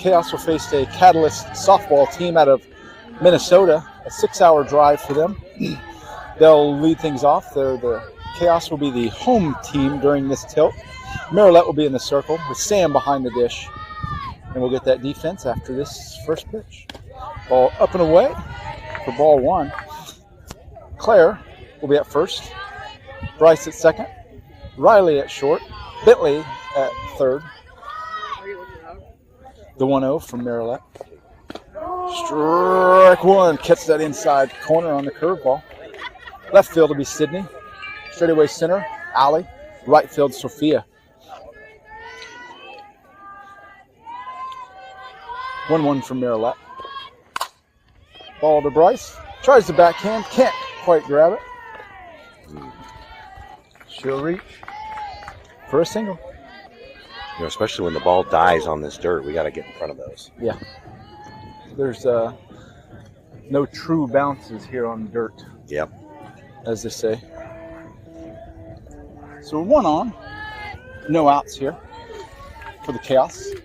Khaos will face a Catalyst softball team out of Minnesota, a 6-hour drive for them. They'll lead things off. Khaos will be the home team during this tilt. Marylet will be in the circle with Sam behind the dish. And we'll get that defense after this first pitch. Ball up and away for ball one. Claire will be at first. Bryce at second. Riley at short. Bentley at third. The 1-0 from Marylet. Strike one. Catch that inside corner on the curveball. Left field will be Sydney. Straightaway center, Allie. Right field, Sophia. 1-1 from Marylet. Ball to Bryce. Tries the backhand. Can't quite grab it. She'll reach for a single. You know, especially when the ball dies on this dirt, we got to get in front of those. Yeah. There's no true bounces here on dirt. Yep. As they say. So we're 1 on. No outs here for the Khaos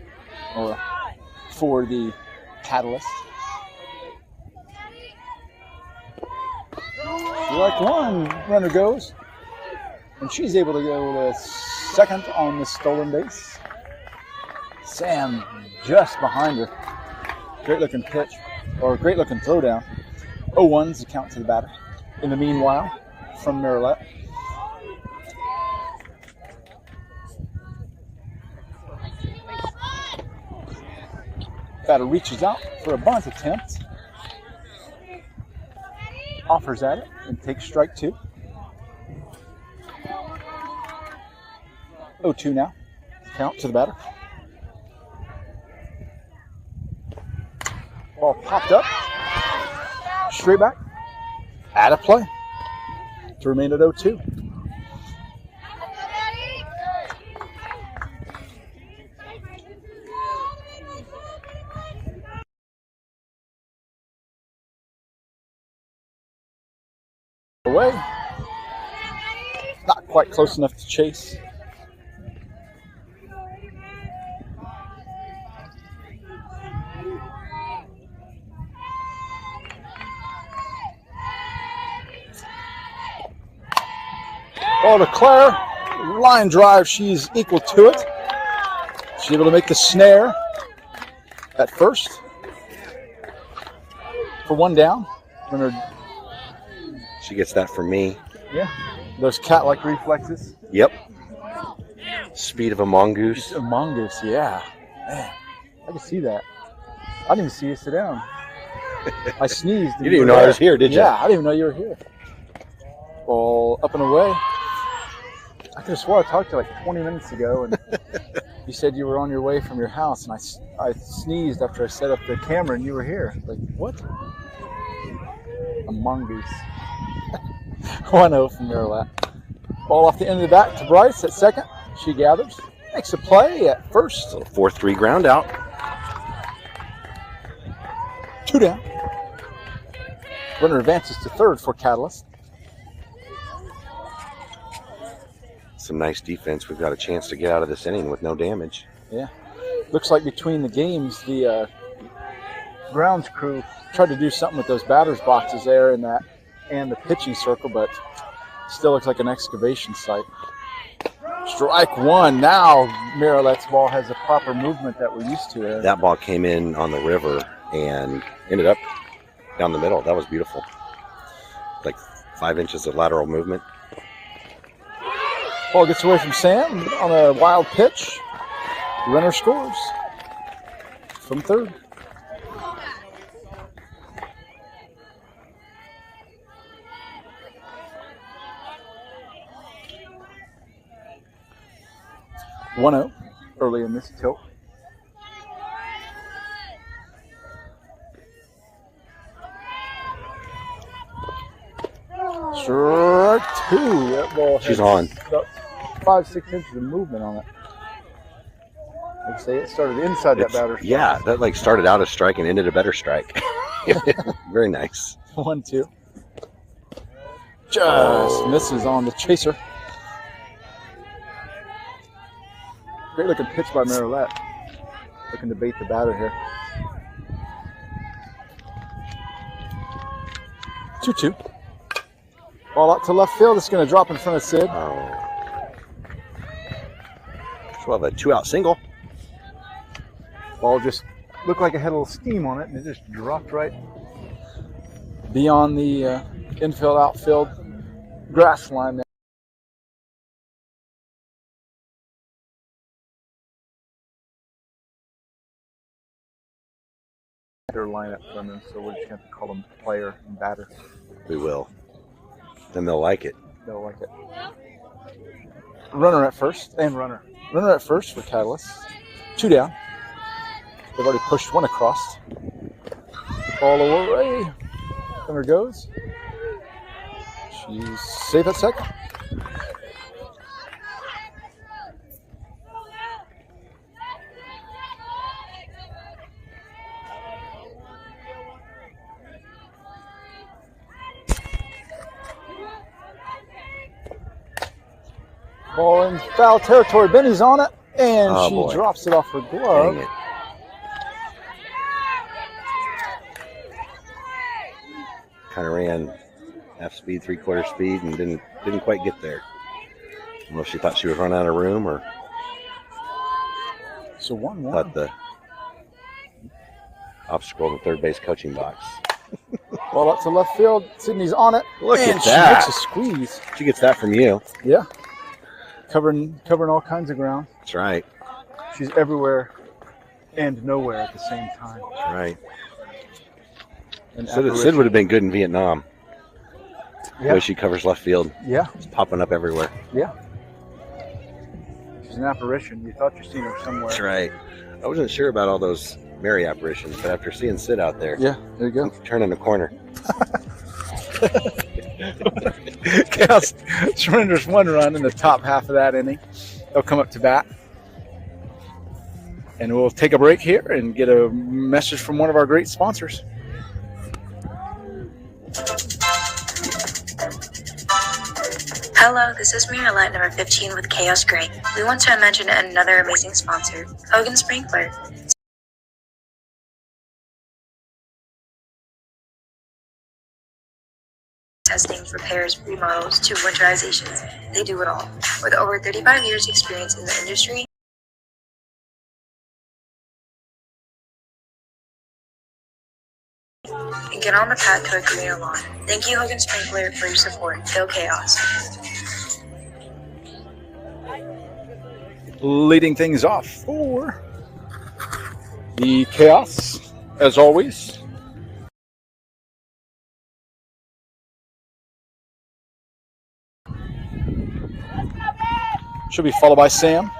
or for the Catalyst. Like one, runner goes. And she's able to go to second on the stolen base. Sam just behind her. Great looking pitch, or great looking throw down. 0-1's the count to the batter. In the meanwhile, from Marylet. Batter reaches out for a bunt attempt. Offers at it and takes strike two. 0-2 now. Count to the batter. Ball popped up. Straight back. Out of play. To remain at 0-2. Away. Not quite close enough to chase. Ball to Claire. Line drive. She's equal to it. She's able to make the snare at first. For one down. Runner. She gets that from me. Yeah. Those cat-like reflexes. Yep. Speed of a mongoose. A mongoose, yeah. Man, I can see that. I didn't even see you sit down. I sneezed. You didn't even know I was here, did you? Yeah, I didn't even know you were here. Ball up and away. I could have swore I talked to you like 20 minutes ago, and you said you were on your way from your house, and I sneezed after I set up the camera, and you were here. Like, what? A mongoose. 1-0 from Marylet. Ball off the end of the bat to Bryce at second. She gathers. Makes a play at first. A 4-3 ground out. 2 down. Runner advances to third for Catalyst. Some nice defense. We've got a chance to get out of this inning with no damage. Yeah. Looks like between the games, the grounds crew tried to do something with those batters boxes there and the pitching circle, but still looks like an excavation site. Strike one. Now Marylet's ball has a proper movement that we're used to there. That ball came in on the river and ended up down the middle. That was beautiful. Like 5 inches of lateral movement. Ball gets away from Sam on a wild pitch. Runner scores from third. One-0 early in this tilt. Strike two. That ball She's has on. about 5-6 inches of movement on it. I'd say it started inside that batter's box. Yeah, that like started out a strike and ended a better strike. Very nice. 1-2. Just misses on the chaser. Great looking pitch by Marilette. Looking to bait the batter here. 2-2. Ball out to left field. It's going to drop in front of Sid. Oh. So we'll have a 2-out single. Ball just looked like it had a little steam on it, and it just dropped right beyond the infield, outfield grass line there. Their lineup from them, so we're just going to have to call them player and batter. We will. Then they'll like it. They'll like it. Runner at first, and runner. Runner at first for Catalyst. 2 down. They've already pushed one across. Ball away. Runner goes. She's safe at second. Ball in foul territory. Benny's on it, and she drops it off her glove. Dang it. Kind of ran half speed, 3/4 speed, and didn't quite get there. I don't know if she thought she was running out of room or So 1-1. thought the obstacle in the third base coaching box. Ball up to left field. Sydney's on it. Look and at that. She makes a squeeze. She gets that from you. Yeah. Covering all kinds of ground. That's right. She's everywhere and nowhere at the same time. That's right. An Sid apparition. would have been good in Vietnam. The Yeah. way she covers left field. Yeah. It's popping up everywhere. Yeah. She's an apparition. You thought you'd seen her somewhere. That's right. I wasn't sure about all those Mary apparitions, but after seeing Sid out there, Yeah, there you go. turning the corner. Khaos surrenders 1 run in the top half of that inning. They'll come up to bat. And we'll take a break here and get a message from one of our great sponsors. Hello, this is Marilette, number 15 with Khaos Gray. We want to mention another amazing sponsor, Hogan Sprinkler. Testing, repairs, remodels, to winterizations. They do it all. With over 35 years experience in the industry, and get on the path to a greener lawn. Thank you, Hogan Sprinkler, for your support. Go Khaos. Leading things off for the Khaos, as always. Should be followed by Sam.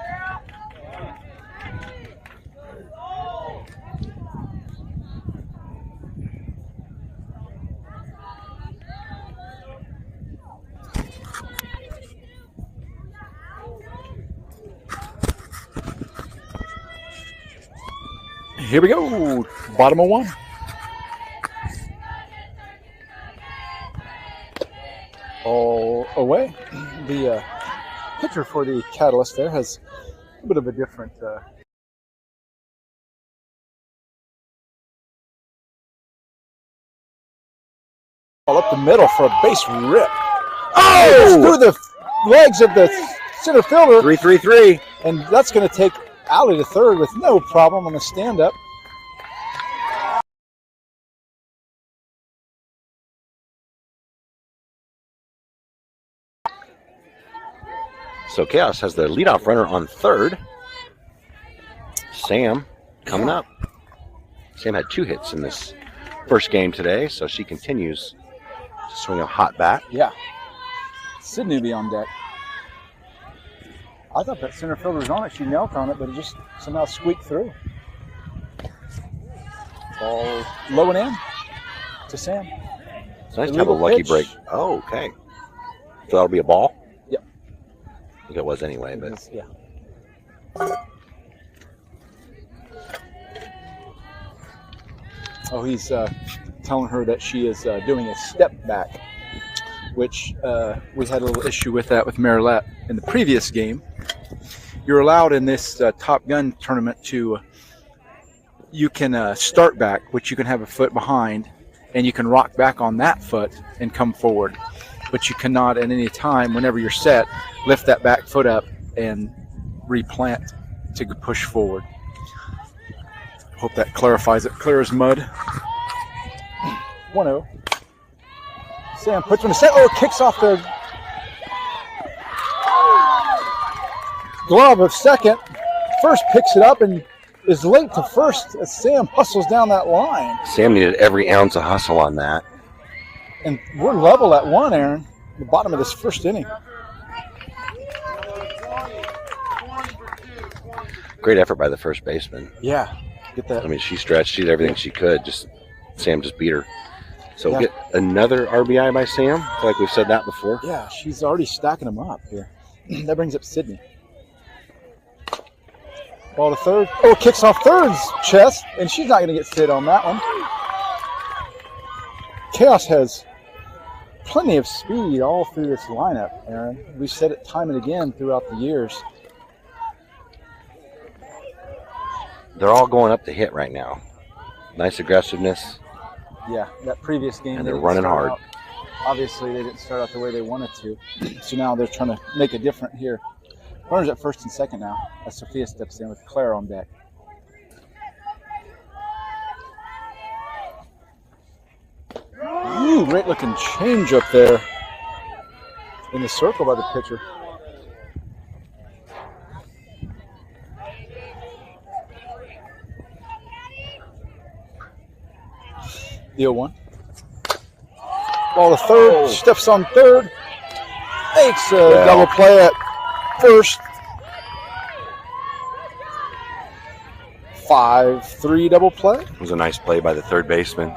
Here we go. Bottom of 1. All away. The pitcher for the Catalyst there has a bit of a different ball up the middle for a base rip. Oh! Through the legs of the center fielder. 3-3-3. And that's going to take Allie to third with no problem on the stand-up. So Khaos has the leadoff runner on third. Sam coming up. Sam had 2 hits in this first game today, so she continues to swing a hot bat. Yeah. Sydney will be on deck. I thought that center fielder was on it. She knelt on it, but it just somehow squeaked through. Ball low and in to Sam. It's nice to have a Illegal lucky pitch. break. Oh, okay. So that'll be a ball? Yep. I think it was anyway, but Yeah. Oh, he's telling her that she is doing a step back, which we had a little issue with that with Marilette in the previous game. You're allowed in this Top Gun tournament to, you can start back, which you can have a foot behind, and you can rock back on that foot and come forward. But you cannot at any time, whenever you're set, lift that back foot up and replant to push forward. Hope that clarifies it. Clear as mud. 1-0. Sam puts one to set. Oh, kicks off the glove of second. First picks it up and is late to first as Sam hustles down that line. Sam needed every ounce of hustle on that. And we're level at 1, Aaron, the bottom of this first inning. Great effort by the first baseman. Yeah, get that. I mean, she stretched. She did everything she could. Sam just beat her. So we'll get another RBI by Sam. I feel like we've said that before. Yeah, she's already stacking them up here. That brings up Sydney. Ball to third. Oh, kicks off third's chest, and she's not going to get hit on that one. Khaos has plenty of speed all through this lineup, Aaron. We've said it time and again throughout the years. They're all going up to hit right now. Nice aggressiveness. Yeah, that previous game. And they're running hard. Obviously, they didn't start out the way they wanted to. So now they're trying to make it different here. Runners at first and second now as Sophia steps in with Claire on deck. Ooh, great looking change up there in the circle by the pitcher. The 0-1. Ball to third, steps on third, makes a double play at first. 5-3 double play. It was a nice play by the third baseman.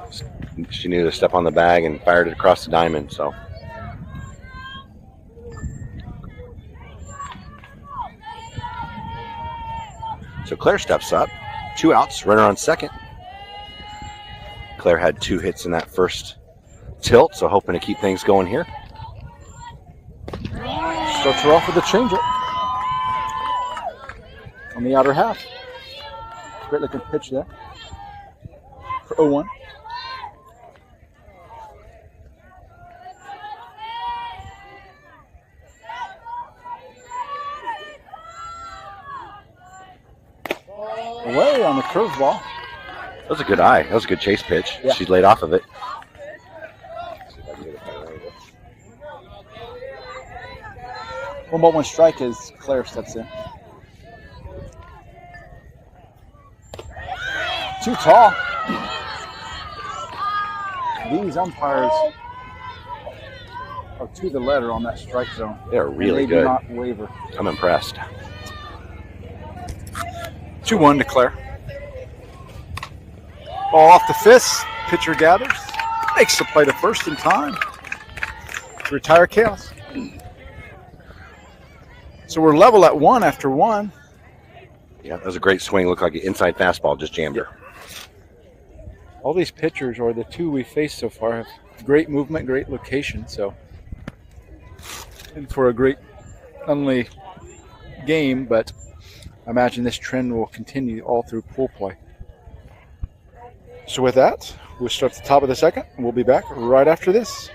She knew to step on the bag and fired it across the diamond. So Claire steps up. 2 outs, runner on second. Claire had 2 hits in that first tilt, so hoping to keep things going here. Starts her off with a changeup on the outer half. Great looking pitch there for 0-1. Away on the curveball. That was a good eye. That was a good chase pitch. Yeah. She laid off of it. 1-1 strike as Claire steps in. Too tall. These umpires are to the letter on that strike zone. They're really they good. do not waver. I'm impressed. 2-1 to Claire. Ball off the fist. Pitcher gathers. Makes the play to first in time to retire Khaos. So we're level at 1 after 1. Yeah, that was a great swing. Looked like an inside fastball. Just jammed her. All these pitchers, or the 2 we faced so far, have great movement, great location. So, and for a great, not only game, but I imagine this trend will continue all through pool play. So with that, we'll start at the top of the second, and we'll be back right after this.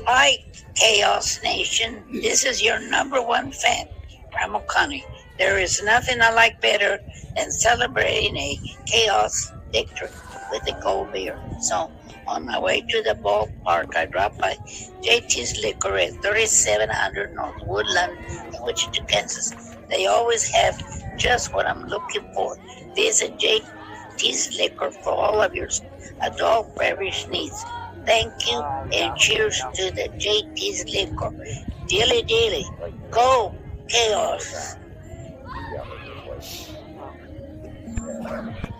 Hi, Khaos Nation. This is your #1 fan, Ramon Connie. There is nothing I like better than celebrating a Khaos victory with a cold beer. So, on my way to the ballpark, I dropped by JT's Liquor at 3700 North Woodland in Wichita, Kansas. They always have just what I'm looking for. Visit JT's Liquor for all of your adult beverage needs. Thank you and cheers to the JT's Liquor. Dilly dilly. Go Khaos.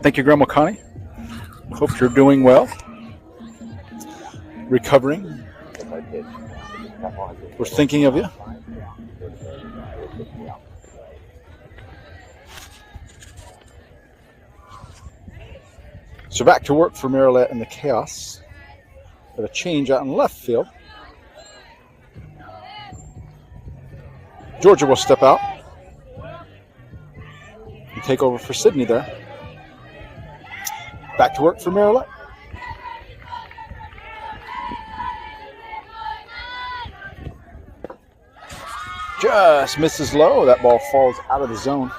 Thank you, Grandma Connie. Hope you're doing well. Recovering. We're thinking of you. So back to work for Marilette and the Khaos. Got a change out in left field. Georgia will step out and take over for Sydney there. Back to work for Marilette. Just misses low. That ball falls out of the zone.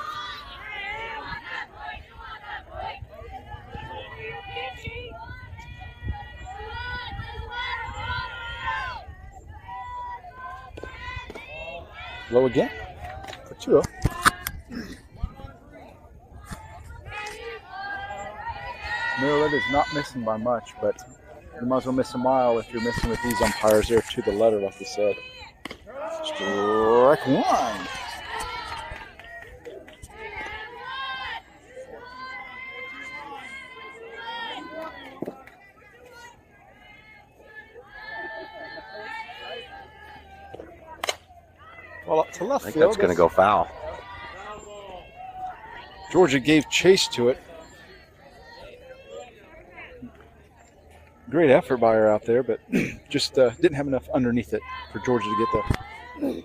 Low again for 2-0. Marilette is not missing by much, but you might as well miss a mile if you're missing with these umpires. They're to the letter, like we said. Strike one. Well, up to left I think field. that's going to go foul. Georgia gave chase to it. Great effort by her out there, but just didn't have enough underneath it for Georgia to get there.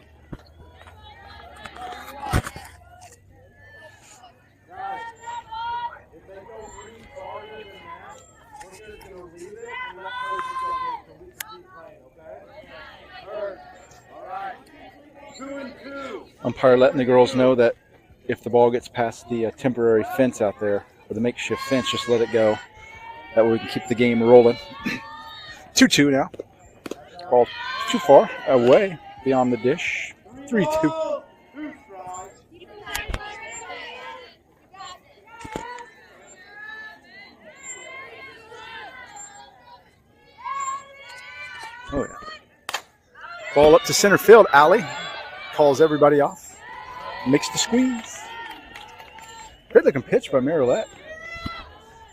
Umpire letting the girls know that if the ball gets past the temporary fence out there, or the makeshift fence, just let it go. That way we can keep the game rolling. 2-2 now. Ball too far away beyond the dish. 3-2. Oh, yeah. Ball up to center field. Alley calls everybody off. Makes the squeeze. Great looking pitch by Marilette.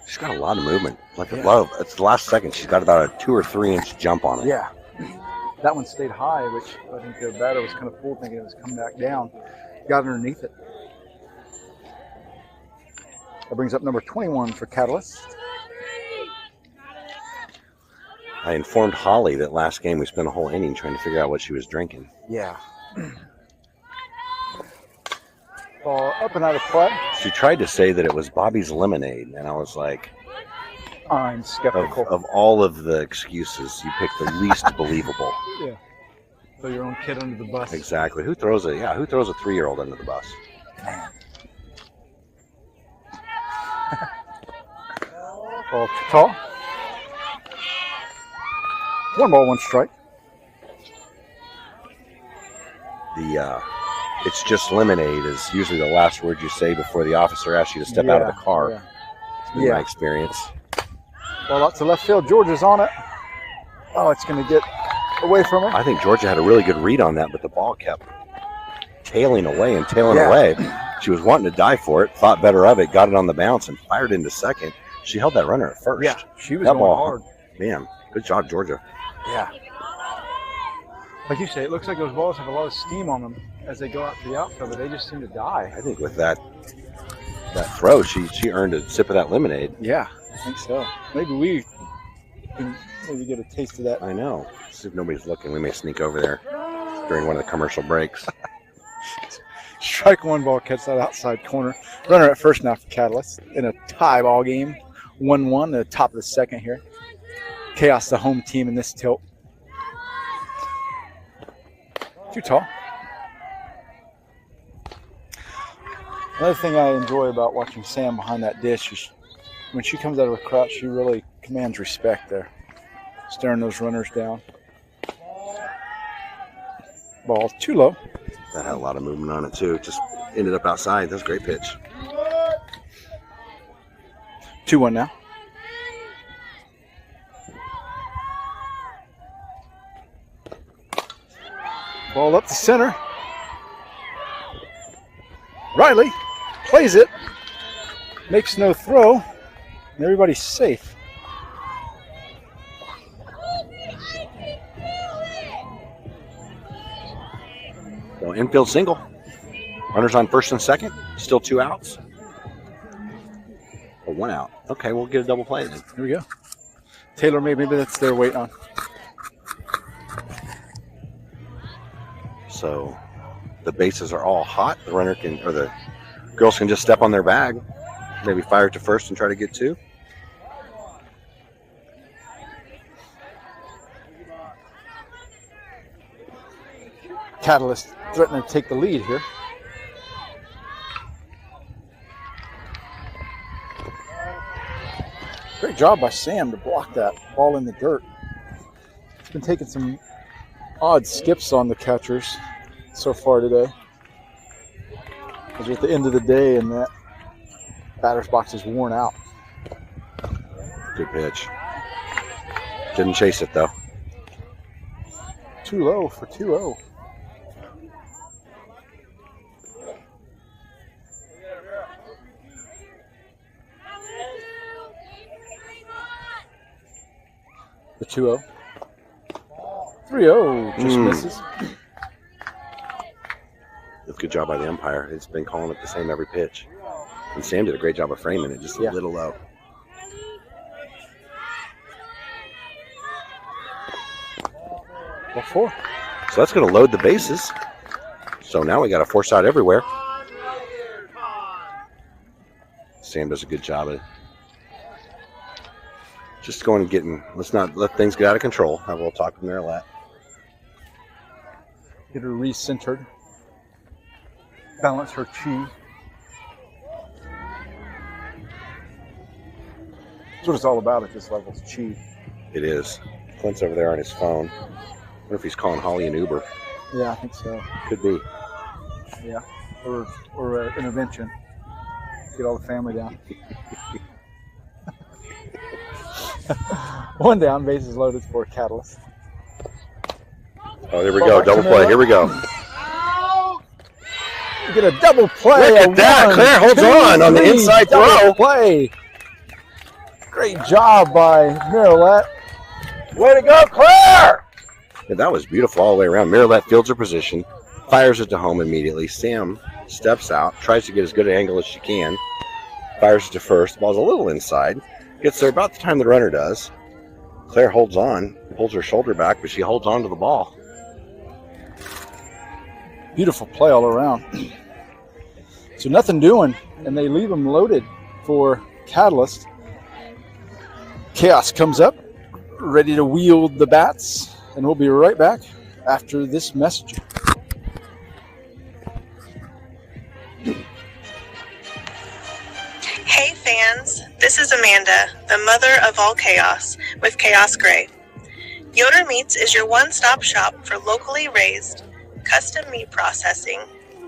She's got a lot of movement. Like a love. It's the last second. She's got about a 2 or 3 inch jump on it. Yeah. That one stayed high, which I think the batter was kind of fooled thinking it was coming back down. Got underneath it. That brings up number 21 for Catalyst. I informed Holly that last game we spent a whole inning trying to figure out what she was drinking. Yeah. Ball up and out of play. She tried to say that it was Bobby's lemonade, and I was like, I'm skeptical. of all of the excuses, you picked the least believable. Yeah. Throw your own kid under the bus. Exactly. Who throws a 3-year-old under the bus? Ball too tall. 1 ball, 1 strike. It's just lemonade is usually the last word you say before the officer asks you to step out of the car. Yeah. It's been my experience. Ball out to left field. Georgia's on it. Oh, it's going to get away from her. I think Georgia had a really good read on that, but the ball kept tailing away and tailing away. She was wanting to die for it, thought better of it, got it on the bounce, and fired into second. She held that runner at first. Yeah, she was that going ball hard. Man, good job, Georgia. Yeah. Like you say, it looks like those balls have a lot of steam on them as they go out to the outfield, but they just seem to die. I think with that throw, she earned a sip of that lemonade. Yeah, I think so. Maybe we can get a taste of that. I know. See if nobody's looking. We may sneak over there during one of the commercial breaks. Strike 1, ball catch that outside corner. Runner at first now for Catalyst in a tie ball game. 1-1, the top of the second here. Khaos, the home team in this tilt. Too tall. Another thing I enjoy about watching Sam behind that dish is when she comes out of her crouch, she really commands respect there. Staring those runners down. Ball too low. That had a lot of movement on it, too. Just ended up outside. That's a great pitch. 2-1 now. Ball up the center. Riley plays it. Makes no throw. And everybody's safe. So infield single. Runners on first and second. Still 2 outs. Or 1 out. Okay, we'll get a double play then. Here we go. Taylor, maybe that's their wait on. So the bases are all hot. The runner can, or the girls can just step on their bag. Maybe fire it to first and try to get 2. Catalyst threatening to take the lead here. Great job by Sam to block that ball in the dirt. He's been taking some odd skips on the catchers so far today. As we're at the end of the day and that batter's box is worn out. Good pitch. Didn't chase it though. Too low for 2-0. The 2-0. 3-0 just misses. That's a good job by the umpire. It's been calling it the same every pitch. And Sam did a great job of framing it, just a little low. What for? So that's going to load the bases. So now we got a 4 out everywhere. Sam does a good job of just going and getting, let's not let things get out of control. Have a little talk with Marilette. Get her recentered. Balance her chi. That's what it's all about at this level, is chi. It is. Clint's over there on his phone. I wonder if he's calling Holly an Uber. Yeah, I think so. Could be. Yeah, or intervention. Get all the family down. One down, bases loaded for Catalyst. Oh, there we go. Double play. Here we go. You get a double play. Look at that. Claire holds on the inside throw. Play. Great job by Marilette. Way to go, Claire! Yeah, that was beautiful all the way around. Marilette fields her position, fires it to home immediately. Sam steps out, tries to get as good an angle as she can, fires it to first. The ball's a little inside. Gets there about the time the runner does. Claire holds on, pulls her shoulder back, but she holds on to the ball. Beautiful play all around. So nothing doing, and they leave them loaded for Catalyst. Khaos comes up, ready to wield the bats, and we'll be right back after this message. Hey fans, this is Amanda, the mother of all chaos, with Khaos Gray. Yoder Meats is your one-stop shop for locally raised, custom meat processing,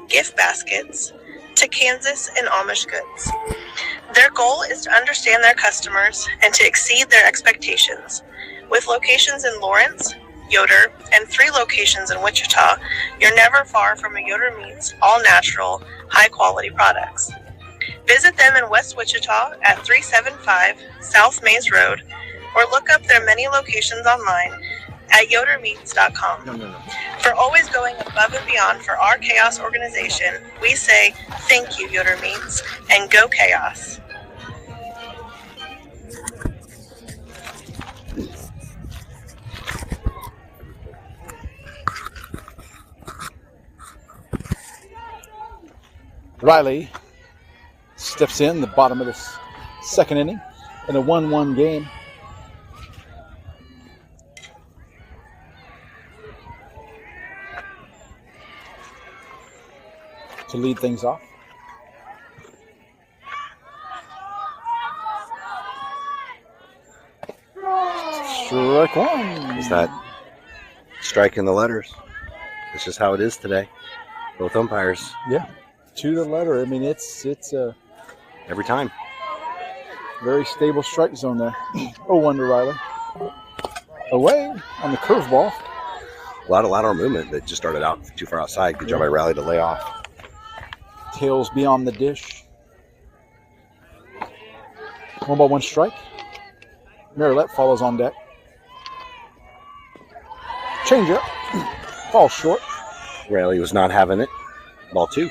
gift baskets, to Kansas and Amish goods. Their goal is to understand their customers and to exceed their expectations. With locations in Lawrence, Yoder, and 3 locations in Wichita, you're never far from a Yoder Meats all-natural, high-quality products. Visit them in West Wichita at 375 South Mays Road, or look up their many locations online at yodermeats.com. For always going above and beyond for our Chaos organization, we say thank you, Yoder Meats, and go Chaos. Riley steps in the bottom of the second inning in a 1-1 game. To lead things off. Strike one. Is that striking the letters? It's just how it is today. Both umpires. Yeah, to the letter. I mean, it's a Every time. very stable strike zone there. 0-1 to Riley. Away on the curveball. A lot of lateral movement that just started out too far outside. Good job by Riley to lay off. Tails beyond the dish. 1-1 strike. Marilette follows on deck. Changeup. Falls short. Riley was not having it. Ball 2.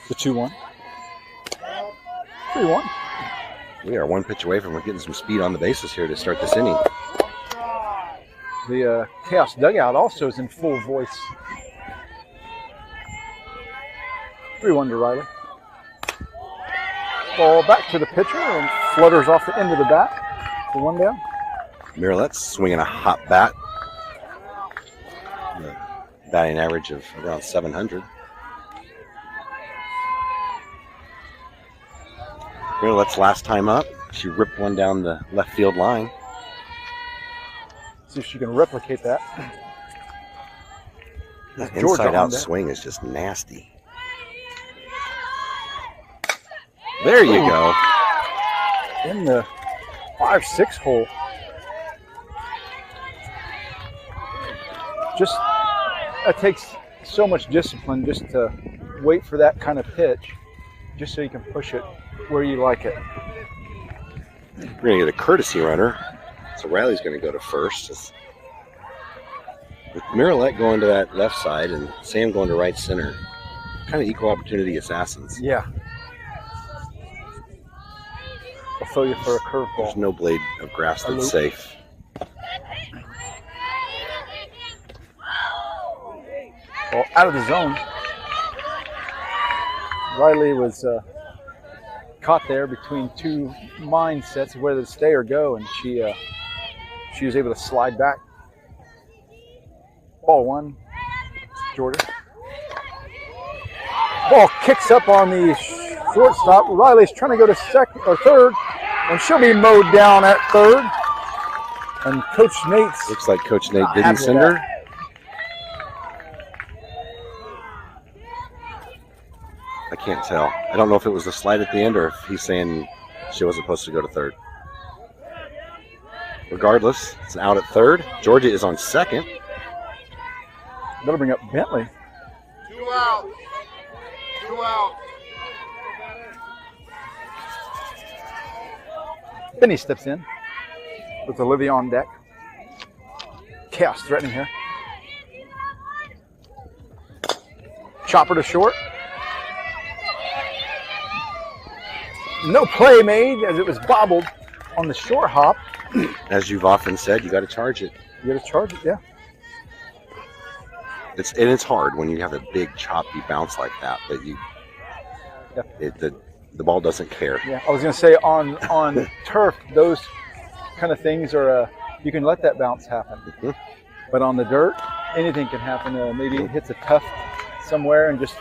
The 2-1. 3-1. We are 1 pitch away from getting some speed on the bases here to start this inning. The Chaos dugout also is in full voice. 3-1 to Riley. Ball back to the pitcher and flutters off the end of the bat for 1 down. Mirelette's swinging a hot bat. Batting average of around 700. Mirelette's last time up, she ripped one down the left field line. See if she can replicate that. The inside out swing is just nasty. There you go. In the 5-6 hole. Just, that takes so much discipline just to wait for that kind of pitch, just so you can push it where you like it. We're going to get a courtesy runner. So Riley's going to go to first. With Mirilette going to that left side and Sam going to right center. Kind of equal opportunity assassins. Yeah. I'll throw you for a curveball. There's no blade of grass that's safe. Well, out of the zone. Riley was caught there between two mindsets of whether to stay or go, and she was able to slide back. Ball 1, Georgia. Ball kicks up on the shortstop. Riley's trying to go to second or third, and she'll be mowed down at third. And Coach Nate's looks like Coach Nate didn't send her. I can't tell. I don't know if it was a slide at the end or if he's saying she wasn't supposed to go to third. Regardless, it's an out at third. Georgia is on second. That'll bring up Bentley. 2 out. 2 out. Benny steps in with Olivia on deck. Chaos threatening her. Chopper to short. No play made as it was bobbled on the short hop. As you've often said, you got to charge it. You got to charge it, yeah. It's hard when you have a big choppy bounce like that, but the ball doesn't care. Yeah, I was going to say on turf, those kind of things are you can let that bounce happen. Mm-hmm. But on the dirt, anything can happen. Maybe it hits a tuft somewhere and just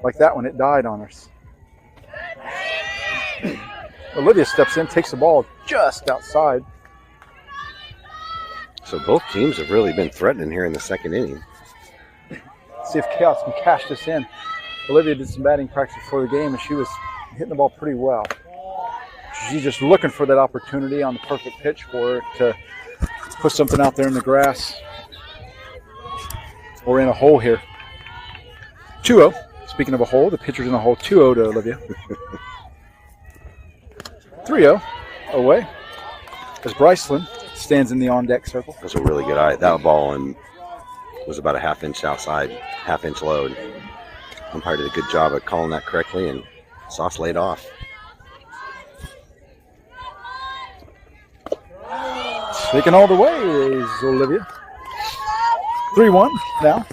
like that one, it died on us. Olivia steps in, takes the ball just outside. So both teams have really been threatening here in the second inning. See if Chaos can cash this in. Olivia did some batting practice before the game, and she was hitting the ball pretty well. She's just looking for that opportunity on the perfect pitch for her to put something out there in the grass or in a hole here. 2-0. Speaking of a hole, the pitcher's in a hole. 2-0 to Olivia. 3-0 away as Bryceland stands in the on-deck circle. That was a really good eye. That ball was about a half-inch outside, half-inch low. Umpire did a good job at calling that correctly, and Sauce laid off. Taking all the way is Olivia. 3-1 now.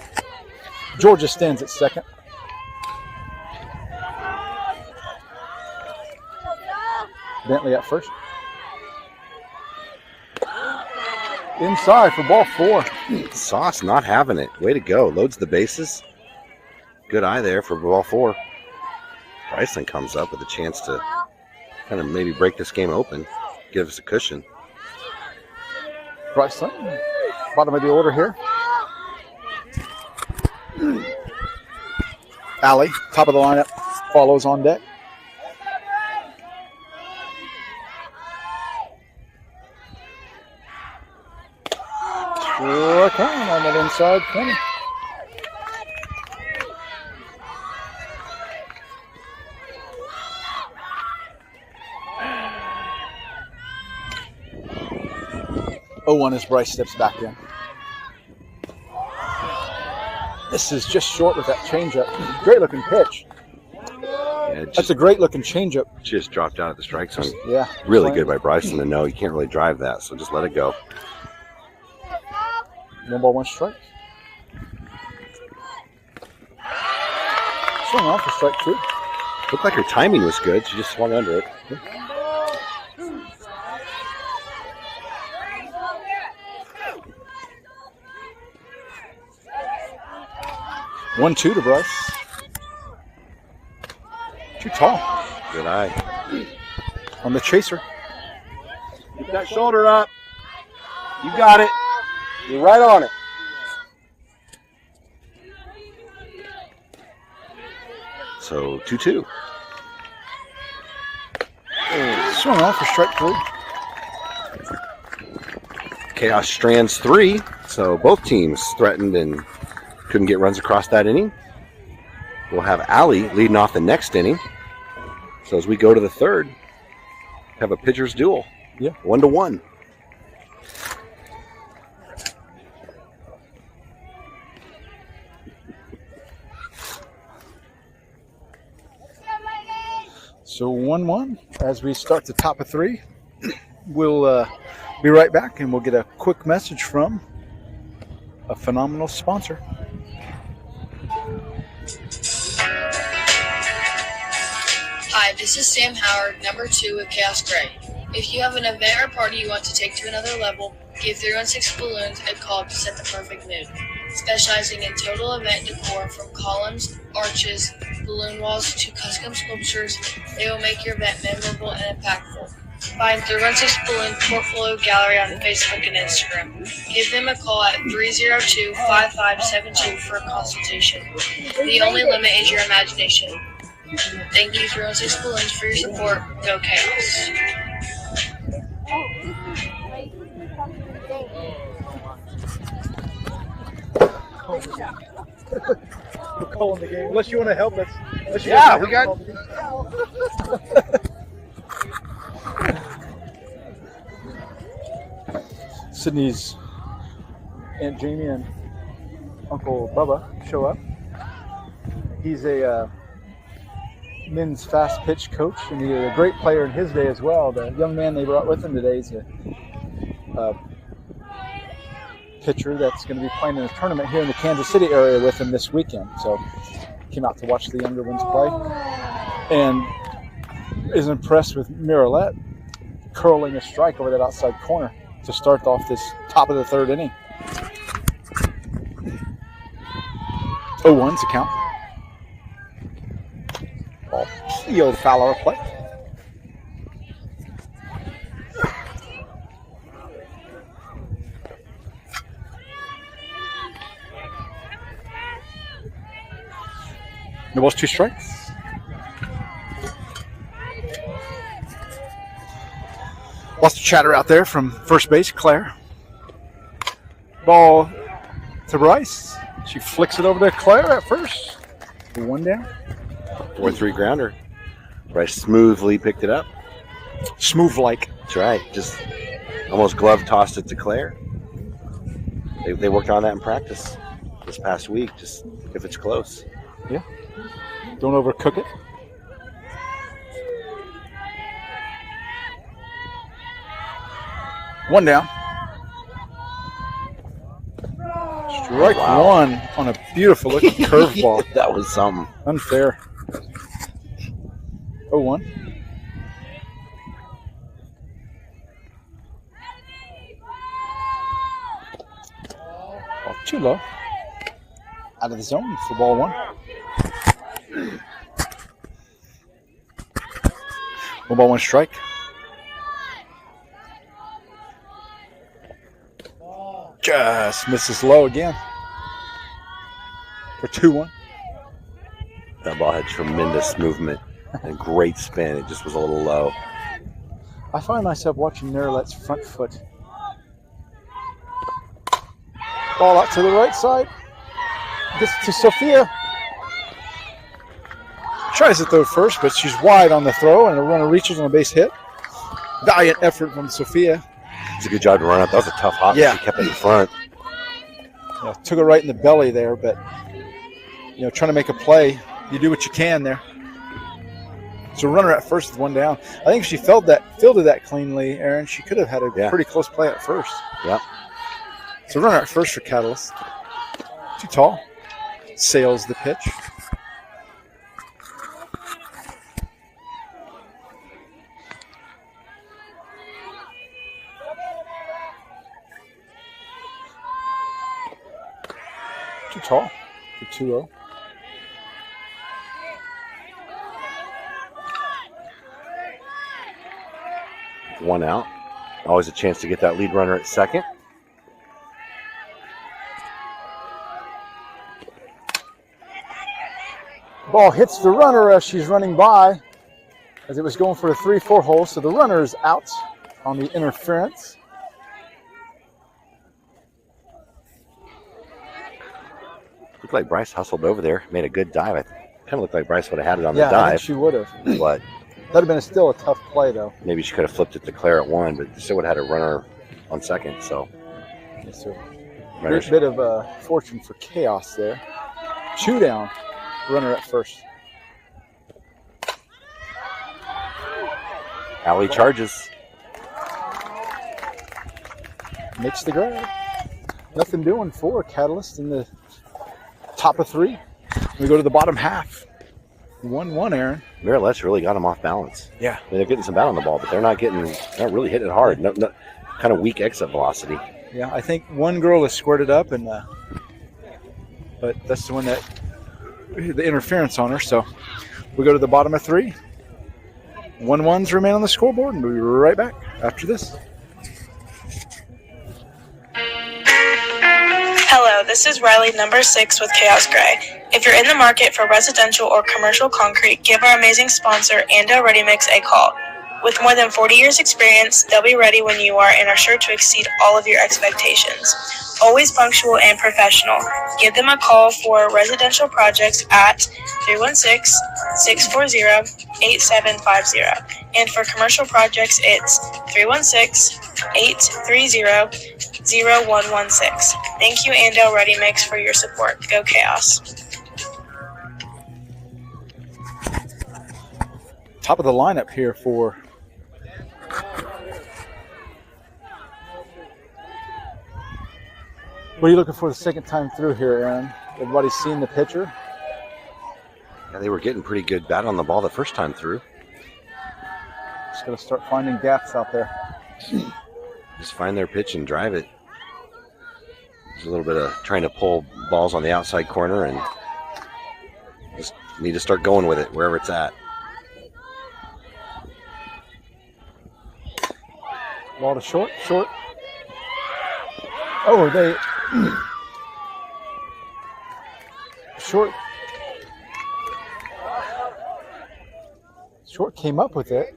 Georgia stands at second. Bentley at first. Inside for ball 4. Sauce not having it. Way to go. Loads the bases. Good eye there for ball 4. Bryson comes up with a chance to kind of maybe break this game open. Give us a cushion. Bryson, bottom of the order here. Allie, top of the lineup, follows on deck. Struck on that inside corner. 0-1 as Bryce steps back in. This is just short with that changeup. Great looking pitch. Yeah, That's a great looking changeup. just dropped out at the strike zone. Yeah. Really good by Bryson to know you can't really drive that, so just let it go. 1-1 strike. Swing on for strike 2. Looked like her timing was good. She just swung under it. 1-2 to Bryce. Too tall Good eye. on the chaser. Keep that shoulder up. You got it. You're right on it. So 2-2. Swing on for strike 3. Chaos strands 3, so both teams threatened and couldn't get runs across that inning. We'll have Allie leading off the next inning. So as we go to the third, have a pitcher's duel. Yeah. 1-1. So 1-1 as we start the top of 3. We'll be right back and we'll get a quick message from a phenomenal sponsor. Hi, this is Sam Howard, number 2 with Chaos Gray. If you have an event or party you want to take to another level, give 316 Balloons a call to set the perfect mood. Specializing in total event decor from columns, arches, balloon walls to custom sculptures, they will make your event memorable and impactful. Find 316 Balloon Portfolio Gallery on Facebook and Instagram. Give them a call at 302-5572 for a consultation. The only limit is your imagination. Thank you, 316 Balloons, for your support. Go Chaos. We're calling the game. Unless you want to help us. Yeah, we got. Sydney's Aunt Jamie and Uncle Bubba show up. He's a men's fast pitch coach, and he's a great player in his day as well. The young man they brought with him today is a pitcher that's going to be playing in a tournament here in the Kansas City area with him this weekend. So came out to watch the younger ones play and is impressed with Miralette curling a strike over that outside corner to start off this top of the third inning. 0-1's the count. Ball field foul play. No balls, 2 strikes. Lots of chatter out there from first base, Claire. Ball to Bryce. She flicks it over to Claire at first. 1 down. 4-3 grounder. Bryce smoothly picked it up. Smooth like. That's right. Just almost glove tossed it to Claire. They worked on that in practice this past week, just if it's close. Yeah. Don't overcook it. One down. Strike one on a beautiful looking curveball. That was something. Unfair. 0-1. Ball too low. Out of the zone for ball 1. 1-1 strike. Just misses low again for 2-1. That ball had tremendous movement and great spin. It just was a little low. I find myself watching Neralet's front foot. Ball out to the right side. This to Sophia. Tries to throw first, but she's wide on the throw, and the runner reaches on a base hit. Valiant effort from Sophia. It's a good job to run out. That was a tough hop. Yeah. She kept it in front. Yeah, took it right in the belly there, but trying to make a play, you do what you can there. So runner at first with one down. I think if she fielded that cleanly, Aaron, she could have had a pretty close play at first. Yep. So runner at first for Catalyst. Too tall. Sails the pitch. Too tall for 2-0. One out. Always a chance to get that lead runner at second. Ball hits the runner as she's running by, as it was going for a 3-4 hole. So the runner is out on the interference. Looked like Bryce hustled over there, made a good dive. It kind of looked like Bryce would have had it on the I dive. think she would have. But That'd have been still a tough play, though. maybe she could have flipped it to Claire at one, but still would have had a runner on second. So Yes, sir. runners- Bit of fortune for Chaos there. 2 down. Runner at first. Allie charges. Makes the grab. Nothing doing for Catalyst in the top of 3. We go to the bottom half. 1-1, Aaron. Marilette's really got them off balance. Yeah. I mean, they're getting some bat on the ball, but they're not really hitting it hard. No, kind of weak exit velocity. Yeah, I think one girl has squirted up, but that's the one that the interference on her. So we go to the bottom of 3. 1-1s remain on the scoreboard, and we'll be right back after this. Hello, this is Riley, number 6 with Chaos Gray. If you're in the market for residential or commercial concrete, give our amazing sponsor, Ando Ready Mix, a call. With more than 40 years experience, they'll be ready when you are and are sure to exceed all of your expectations. Always punctual and professional. Give them a call for residential projects at 316-640-8750. And for commercial projects, it's 316-830-0116. Thank you, Ando Ready Mix, for your support. Go Chaos. Top of the lineup here for what are you looking for the second time through here, Aaron? Everybody's seen the pitcher. Yeah, they were getting pretty good bat on the ball the first time through. Just got to start finding gaps out there. Just find their pitch and drive it. There's a little bit of trying to pull balls on the outside corner and just need to start going with it wherever it's at. Ball to short. Oh, they short came up with it,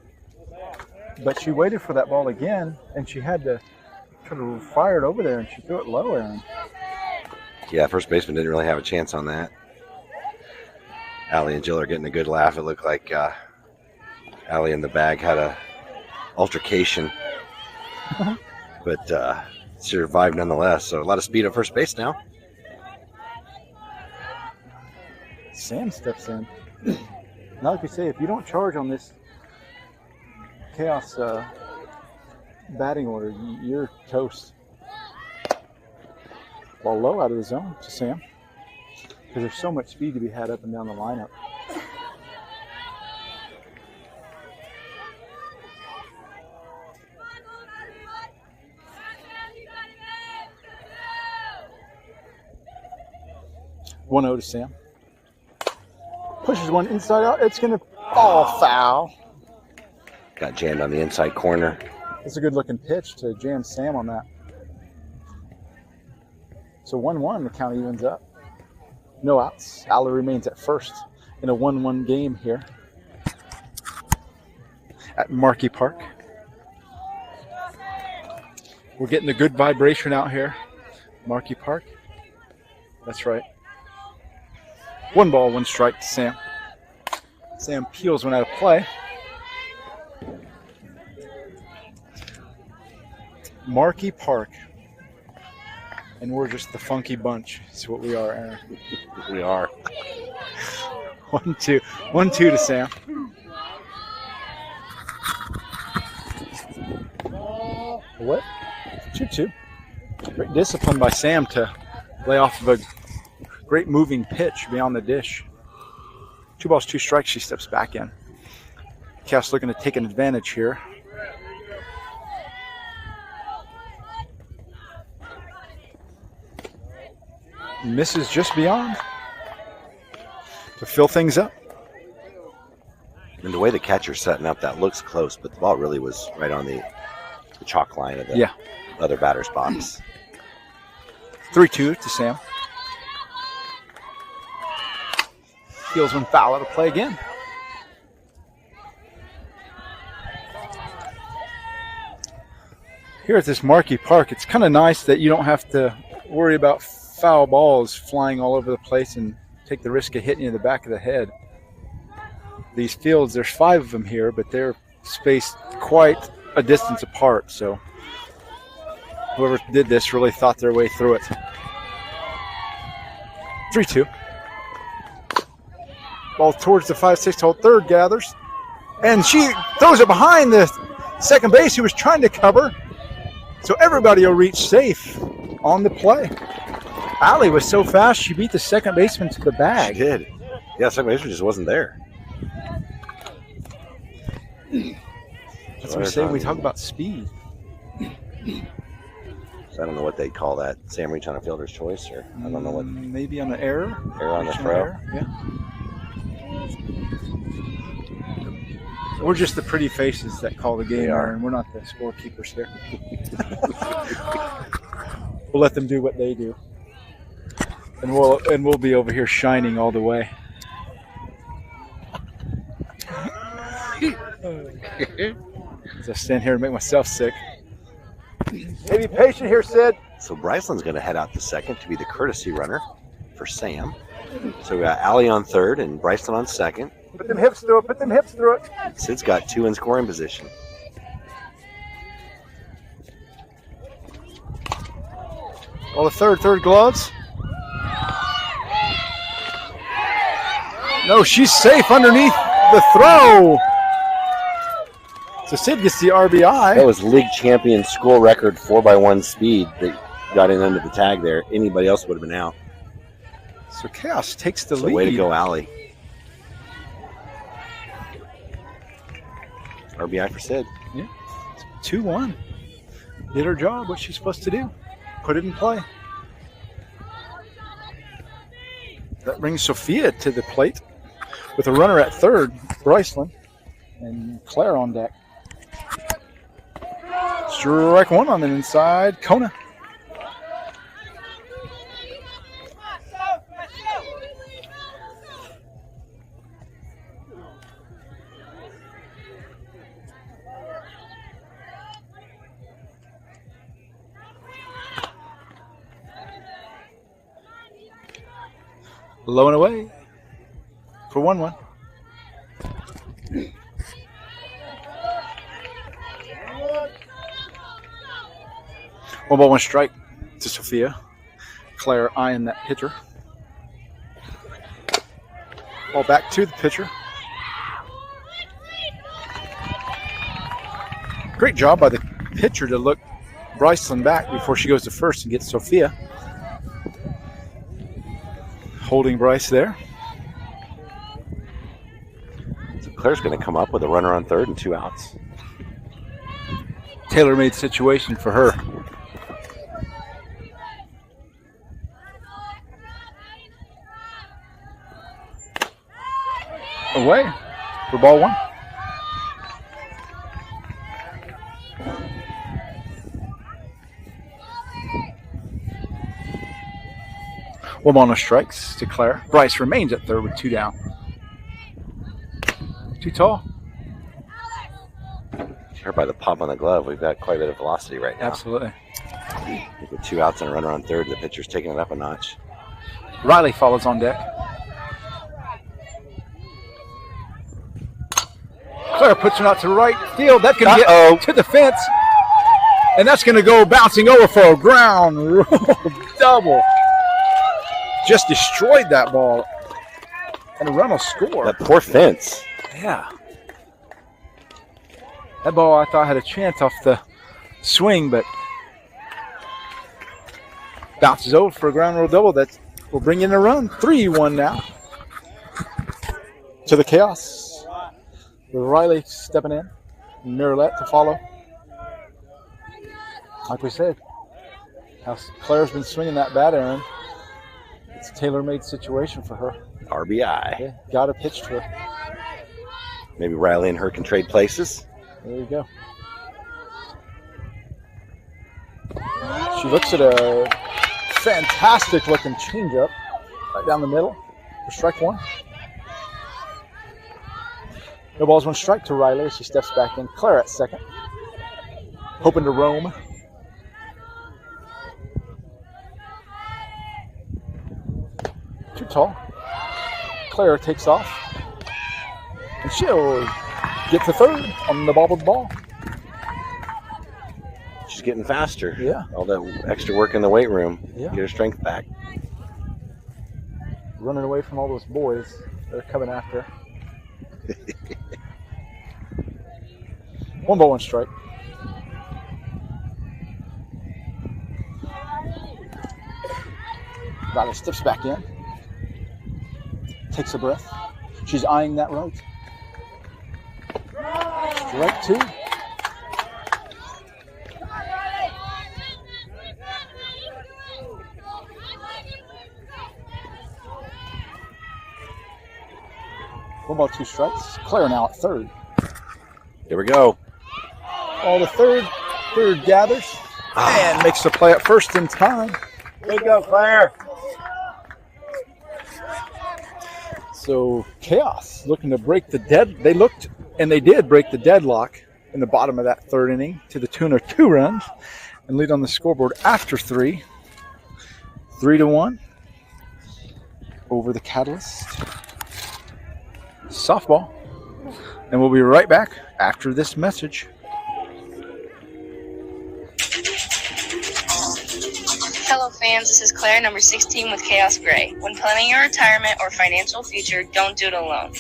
but she waited for that ball again, and she had to try to fire it over there, and she threw it low, Aaron. Yeah, first baseman didn't really have a chance on that. Allie and Jill are getting a good laugh. It looked like Allie in the bag had a altercation. But survived nonetheless. So a lot of speed at first base now. Sam steps in. Now, like we say, if you don't charge on this Chaos batting order, you're toast. Ball low out of the zone to Sam, because there's so much speed to be had up and down the lineup. One 0 to Sam. Pushes one inside out. It's going to fall foul. Got jammed on the inside corner. It's a good looking pitch to jam Sam on that. So 1-1, the count evens up. No outs. Allie remains at first in a 1-1 game here at Markey Park. We're getting a good vibration out here. Markey Park. That's right. 1 ball, 1 strike to Sam. Sam peels one out of play. Markey Park. And we're just the funky bunch. That's what we are, Aaron. We are. 1-2. 1-2 to Sam. What? 2-2. Great discipline by Sam to lay off of a great moving pitch beyond the dish. 2 balls, 2 strikes. She steps back in. Khaos looking to take an advantage here. Misses just beyond to fill things up. And the way the catcher's setting up, that looks close, but the ball really was right on the chalk line of the other batter's box. 3-2 to Sam. Feels one foul out of play again. Here at this Markey Park, it's kind of nice that you don't have to worry about foul balls flying all over the place and take the risk of hitting you in the back of the head. These fields, there's 5 of them here, but they're spaced quite a distance apart, so whoever did this really thought their way through it. 3-2. Ball towards the 5-6 hole. Third gathers, and she throws it behind the second base who was trying to cover, so everybody will reach safe on the play. Allie was so fast, she beat the second baseman to the bag. She did. Yeah, second baseman just wasn't there. That's what we say when we talk about speed. I don't know what they call that. Sam reach on a fielder's choice, or I don't know what. Maybe on the error. Error on the throw. Yeah. We're just the pretty faces that call the game, and we're not the scorekeepers here. We'll let them do what they do, and we'll be over here shining all the way. As I stand here and make myself sick. Hey, be patient here, Sid. So Bryceland's going to head out to second to be the courtesy runner for Sam. So we got Allie on third and Bryceland on second. Put them hips through it. Put them hips through it. Sid's got 2 in scoring position. All the third gloves. No, she's safe underneath the throw. So Sid gets the RBI. That was league champion school record 4x1 speed that got in under the tag there. Anybody else would have been out. So Khaos takes the So lead. way to go, Allie. RBI for Sid. Yeah. 2-1. Did her job, what she's supposed to do. Put it in play. That brings Sophia to the plate with a runner at third, Bryceland, and Claire on deck. Strike 1 on the inside, Kona. Low and away for 1-1. One ball, 1 strike to Sophia. Claire eyeing that pitcher. Ball back to the pitcher. Great job by the pitcher to look Bryceland back before she goes to first and gets Sophia. Holding Bryce there. So Claire's going to come up with a runner on third and 2 outs. Tailor-made situation for her. Away for ball 1. One ball, no strikes to Claire. Bryce remains at third with 2 down. Too tall. Here by the pop on the glove, we've got quite a bit of velocity right now. Absolutely. With 2 outs and a runner on third, the pitcher's taking it up a notch. Riley follows on deck. Claire puts it out to right field. That could get to the fence. And that's going to go bouncing over for a ground rule double. Just destroyed that ball. And a run will score. That poor fence. Yeah. That ball I thought had a chance off the swing, but bounces over for a ground rule double. That will bring in a run. 3-1 now to the Chaos. With Riley stepping in. Miralette to follow. Like we said, how Claire's been swinging that bat, Aaron. It's a tailor-made situation for her. RBI. Yeah, got to pitch to her. Maybe Riley and her can trade places. There you go. She looks at a fantastic-looking changeup right down the middle for strike one. No balls, one strike to Riley. She steps back in. Claire at second, hoping to roam. Too tall. Claire takes off, and she'll get to third on the bobbled ball. She's getting faster. Yeah. All that extra work in the weight room. Yeah. Get her strength back. Running away from all those boys that are coming after her. 1 ball, 1 strike. Riley steps back in. Takes a breath. She's eyeing that right. Strike 2. One ball, 2 strikes. Claire now at third. Here we go. All the third gathers and makes the play at first in time. Way to go, Claire. So Chaos looking to break the They looked and they did break the deadlock in the bottom of that third inning to the tune of 2 runs and lead on the scoreboard after 3. 3-1 over the Catalyst. Softball. And we'll be right back after this message. Hello fans, this is Claire, number 16 with Chaos Gray. When planning your retirement or financial future, don't do it alone.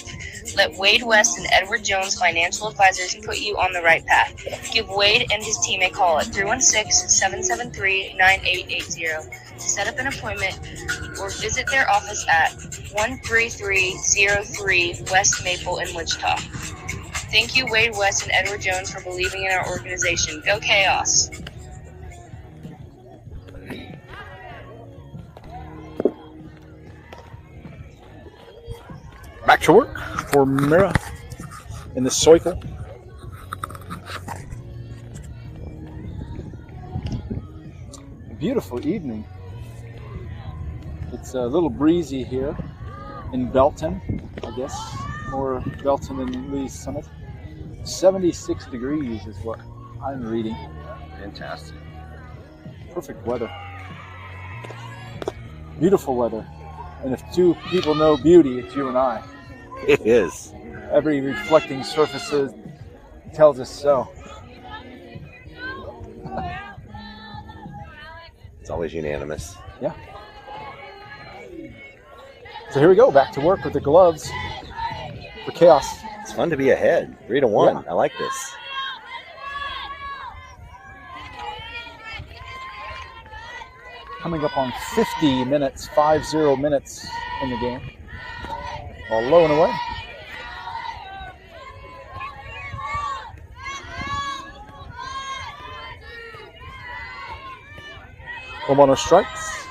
Let Wade West and Edward Jones Financial Advisors put you on the right path. Give Wade and his team a call at 316-773-9880 to set up an appointment or visit their office at 13303 West Maple in Wichita. Thank you, Wade West and Edward Jones, for believing in our organization. Go Chaos! Back to work for Mira in the cycle. Beautiful evening. It's a little breezy here in Belton, I guess. More Belton than Lee's Summit. 76 degrees is what I'm reading. Fantastic. Perfect weather. Beautiful weather. And if 2 people know beauty, it's you and I. It is. Every reflecting surface tells us so. It's always unanimous. Yeah. So here we go, back to work with the gloves for Chaos. It's fun to be ahead. 3-1. Yeah. I like this. Coming up on 50 minutes, 50 minutes in the game. Ball low and away. One ball, no strikes.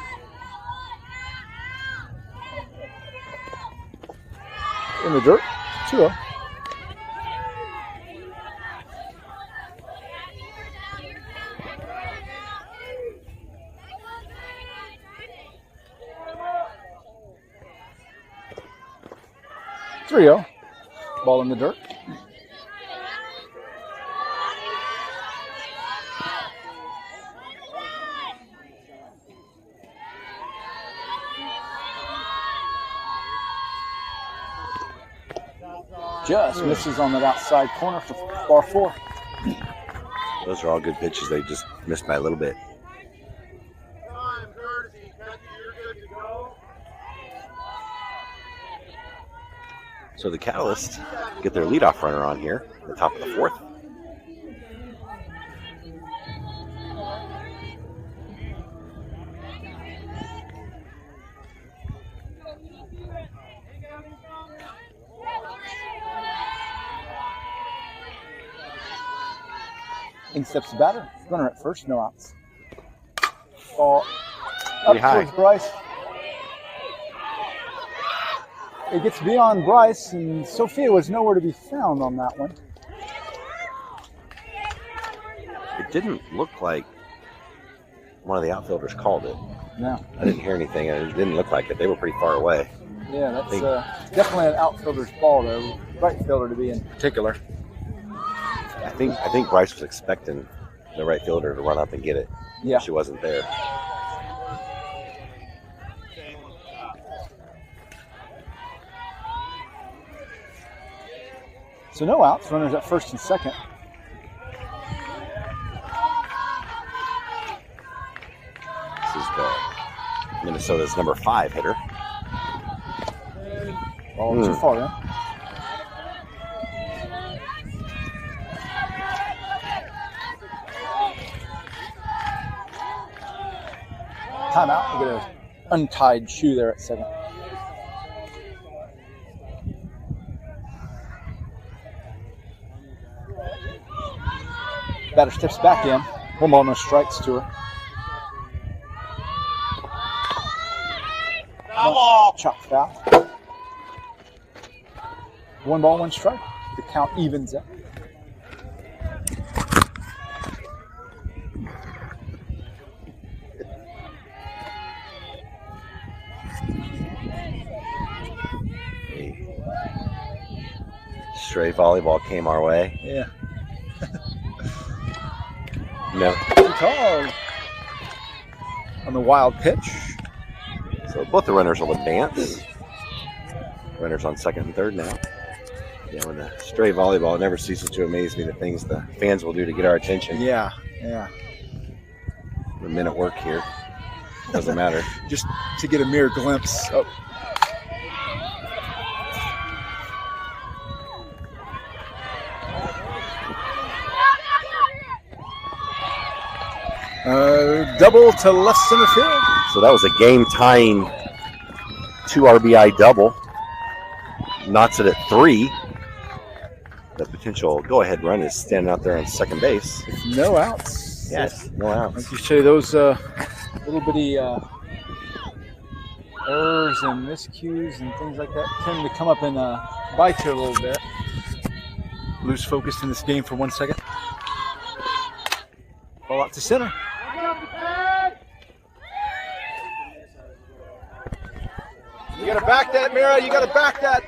In the dirt, 2-0. Ball in the dirt. Just misses on that outside corner for bar 4. Those are all good pitches. They just missed by a little bit. So the Catalyst get their leadoff runner on here at the top of the 4th. In steps the batter. Runner at first, no outs. Ball Pretty up high. towards Bryce. It gets beyond Bryce, and Sophia was nowhere to be found on that one. It didn't look like one of the outfielders called it. No. I didn't hear anything, and it didn't look like it. They were pretty far away. Yeah, that's definitely an outfielder's ball, though. Right fielder to be in particular. I think Bryce was expecting the right fielder to run up and get it. Yeah. She wasn't there. So no outs. Runners at first and second. This is the Minnesota's number 5 hitter. Ball too far in. Timeout. We get an untied shoe there at second. Batter steps back in. 1 ball, no strikes to her. Chop foul. 1 ball, 1 strike. The count evens up. Stray volleyball came our way. Yeah. No. Call on the wild pitch. So both the runners will advance. Runners on second and third now. Yeah, with the stray volleyball, it never ceases to amaze me the things the fans will do to get our attention. Yeah. The minute work here. Doesn't matter. Just to get a mere glimpse. Oh. Double to left center field. So that was a game-tying 2 RBI double. Knots it at 3. The potential go-ahead run is standing out there on second base. With no outs. Yes, no outs. Like you say, those little bitty errors and miscues and things like that tend to come up and bite you a little bit. Lose focus in this game for 1 second. Ball out to center. You got to back that, Mira. You got to back that.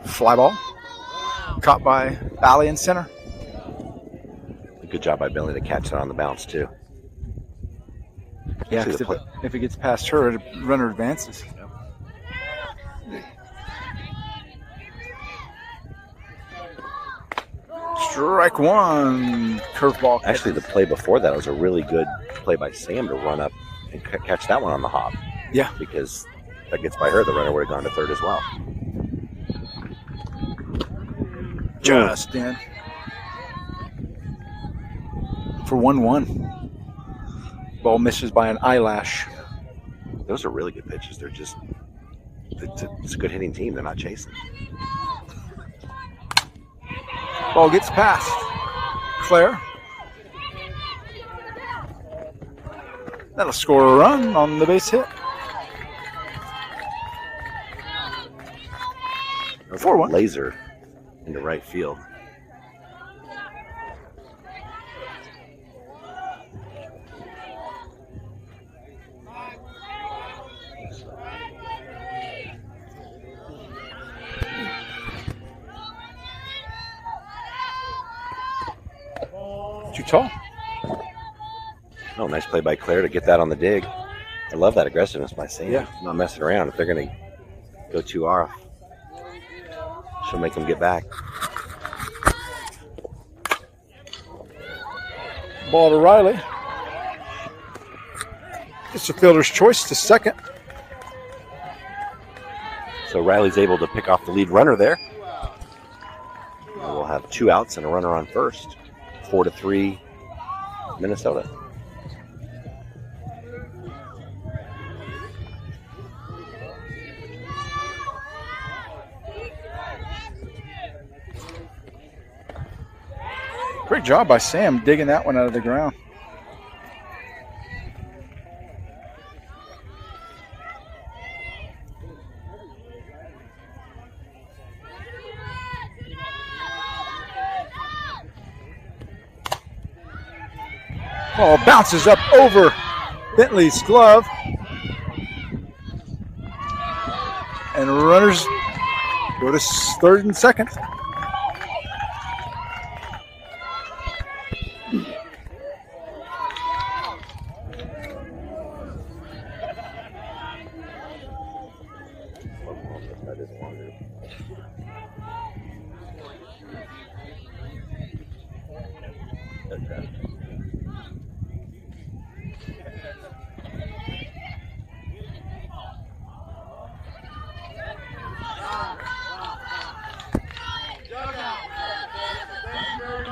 Fly ball. Caught by Bally in center. Good job by Billy to catch that on the bounce, too. Yeah, See the 'cause if it gets past her, the runner advances. Strike 1. Curveball. Actually, the play before that was a really good play by Sam to run up and catch that one on the hop. Yeah. Because if that gets by her, the runner would have gone to third as well. Just in. For 1-1. Ball misses by an eyelash. Those are really good pitches. They're just, it's a good hitting team. They're not chasing. Ball gets past Claire. That'll score a run on the base hit. 4-1. Laser into right field. Too tall. Oh, nice play by Claire to get that on the dig. I love that aggressiveness by Sam. Yeah. Not messing around. If they're going to go too off, She'll make them get back. Ball to Riley. It's a fielder's choice to second. So Riley's able to pick off the lead runner there. And we'll have 2 outs and a runner on first. 4-3 Minnesota. Great job by Sam digging that one out of the ground. Ball bounces up over Bentley's glove. And runners go to third and second.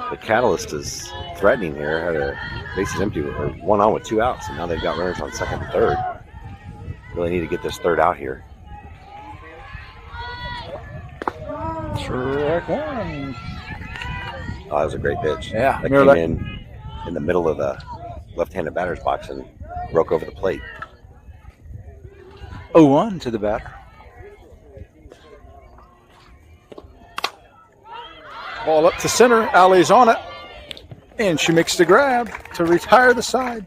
The Catalyst is threatening here. Had a bases empty or 1 on with 2 outs, and now they've got runners on second and third. Really need to get this third out here. Strike one. Oh, that was a great pitch. Yeah, that came in the middle of the left-handed batter's box and broke over the plate. 0-1 to the batter. Ball up to center. Alley's on it. And she makes the grab to retire the side.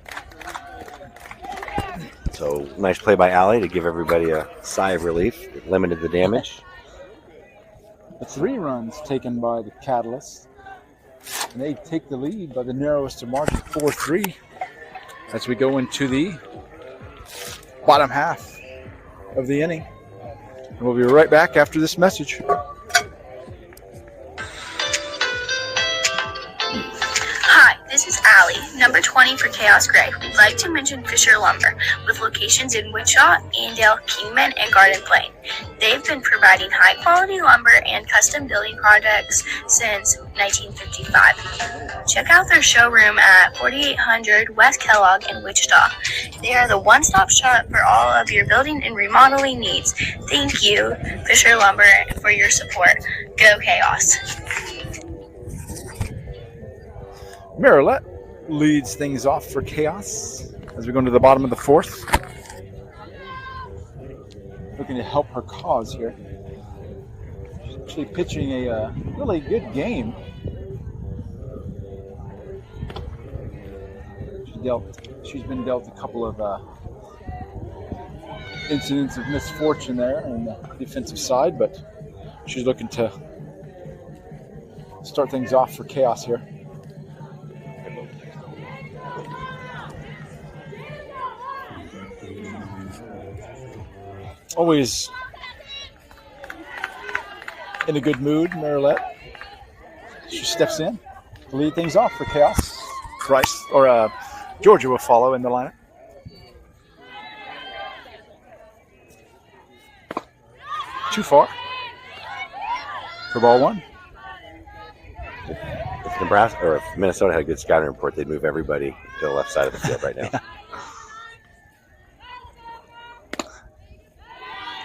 So nice play by Alley to give everybody a sigh of relief. It limited the damage. The 3 runs taken by the Catalyst. And they take the lead by the narrowest of margin, 4-3, as we go into the bottom half of the inning. And we'll be right back after this message. Hi, this is Allie, number 20 for Chaos Gray. We'd like to mention Fisher Lumber, with locations in Wichita, Andale, Kingman, and Garden Plain. They've been providing high-quality lumber and custom building projects since 1955. Check out their showroom at 4800 West Kellogg in Wichita. They are the one-stop shop for all of your building and remodeling needs. Thank you, Fisher Lumber, for your support. Go Chaos! Marilette leads things off for Chaos as we go into the bottom of the 4th. Looking to help her cause here. She's actually pitching a really good game. She's been dealt a couple of incidents of misfortune there on the defensive side, but she's looking to start things off for Chaos here. Always in a good mood, Marilette. She steps in to lead things off for Chaos. Georgia will follow in the lineup. Too far for ball 1. If Nebraska or if Minnesota had a good scouting report, they'd move everybody to the left side of the field right now. Yeah.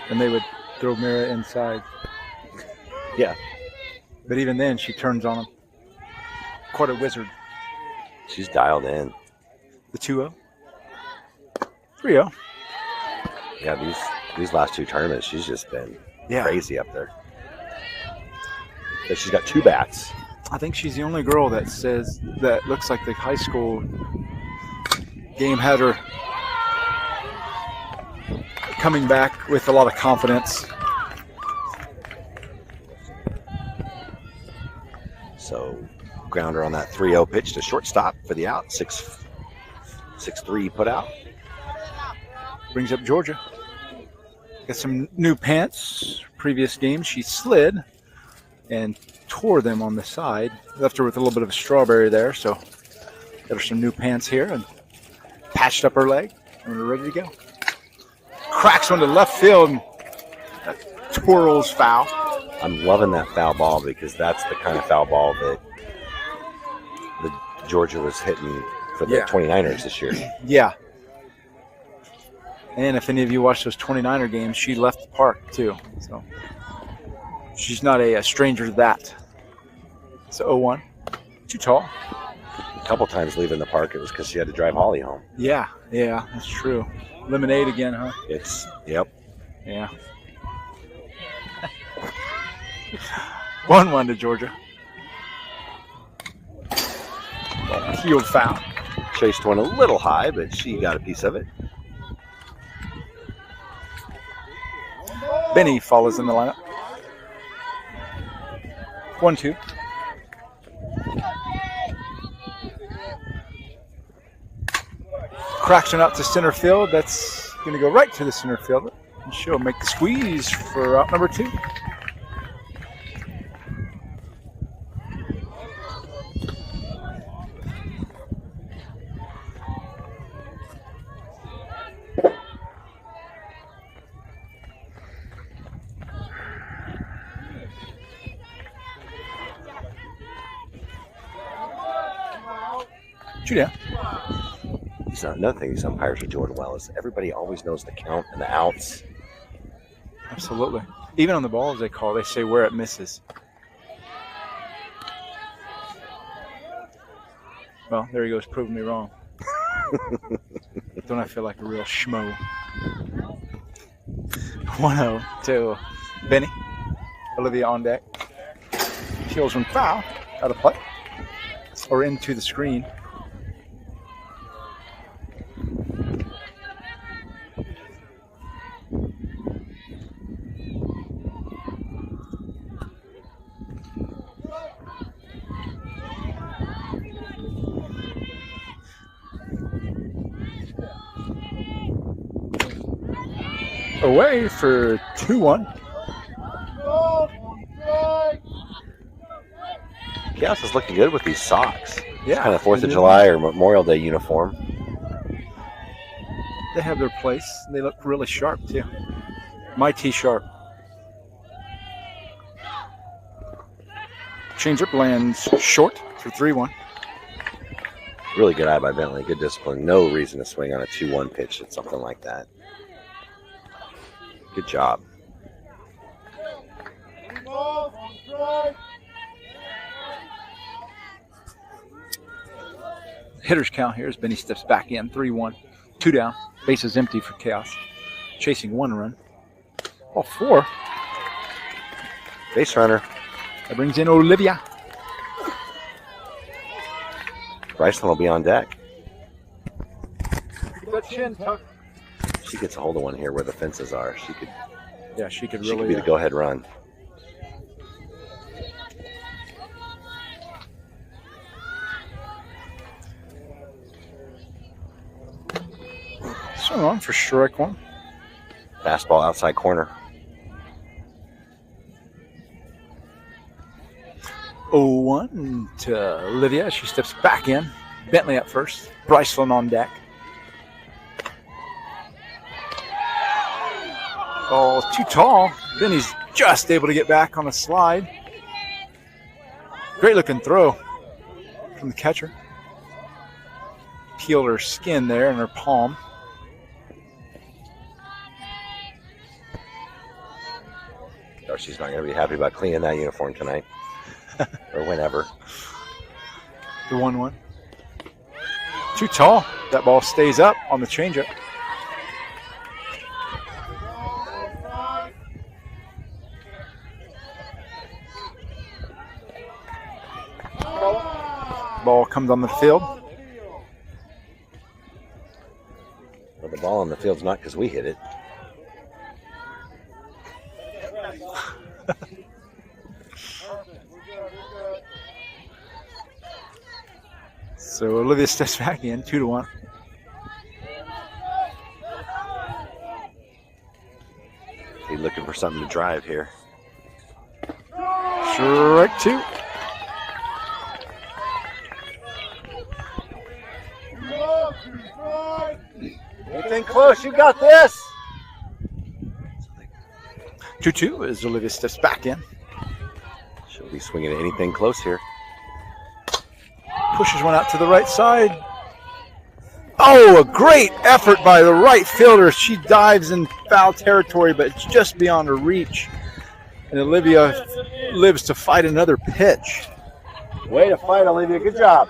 And they would throw Mira inside. Yeah. But even then, she turns on him. Quite a wizard. She's dialed in. The 2-0. 3-0. Yeah, these last 2 tournaments, she's just been crazy up there. So she's got 2 bats. I think she's the only girl that looks like the high school game had her coming back with a lot of confidence. So grounder on that 3-0 pitch to shortstop for the out. 6-3 put out. Brings up Georgia. Got some new pants. Previous game she slid and tore them on the side. Left her with a little bit of a strawberry there, so got her some new pants here and patched up her leg, and we're ready to go. Cracks one to left field, and that twirls foul. I'm loving that foul ball because that's the kind of foul ball that Georgia was hitting for the 29ers this year. Yeah. And if any of you watch those 29er games, she left the park too. So she's not a stranger to that. It's 0-1. Too tall. A couple times leaving the park, it was because she had to drive Holly home. Yeah, that's true. Lemonade again, huh? Yep. Yeah. 1-1 to Georgia. Field foul. Chased one a little high, but she got a piece of it. Benny follows in the lineup. 1-2. Cracks one out to center field. That's going to go right to the center fielder. And she'll make the squeeze for out number 2. Down. Another thing these umpires are doing well is everybody always knows the count and the outs. Absolutely. Even on the balls they call, they say where it misses. Well, there he goes, proving me wrong. Don't I feel like a real schmo? 1-0 to Benny. Olivia on deck. Kills one foul out of play. Or into the screen. Away for 2-1. Khaos is looking good with these socks. Yeah. It's kind of 4th of July or Memorial Day uniform. They have their place. They look really sharp, too. My T sharp. Changeup lands short for 3-1. Really good eye by Bentley. Good discipline. No reason to swing on a 2-1 pitch at something like that. Good job. Hitter's count here as Benny steps back in. 3-1. 2 down. Base is empty for Khaos. Chasing 1 run. Ball 4. Base runner. That brings in Olivia. Bryson will be on deck. That chin tuck. She gets a hold of one here where the fences are. She could really be the go-ahead run. Swing on for strike 1. Fastball outside corner. 0-1 to Olivia. She steps back in. Bentley up first. Bryceland on deck. Ball too tall. Benny's just able to get back on a slide. Great looking throw from the catcher. Peeled her skin there in her palm. Darcy's not going to be happy about cleaning that uniform tonight. Or whenever. The 1-1. Too tall. That ball stays up on the changeup. Ball comes on the field. Well, the ball on the field's not because we hit it. So Olivia steps back in, 2-1. He's looking for something to drive here. Strike two. Anything close, you got this. 2-2 as Olivia steps back in. She'll be swinging at anything close here. Pushes one out to the right side. Oh, a great effort by the right fielder. She dives in foul territory, but it's just beyond her reach. And Olivia lives to fight another pitch. Way to fight, Olivia. Good job.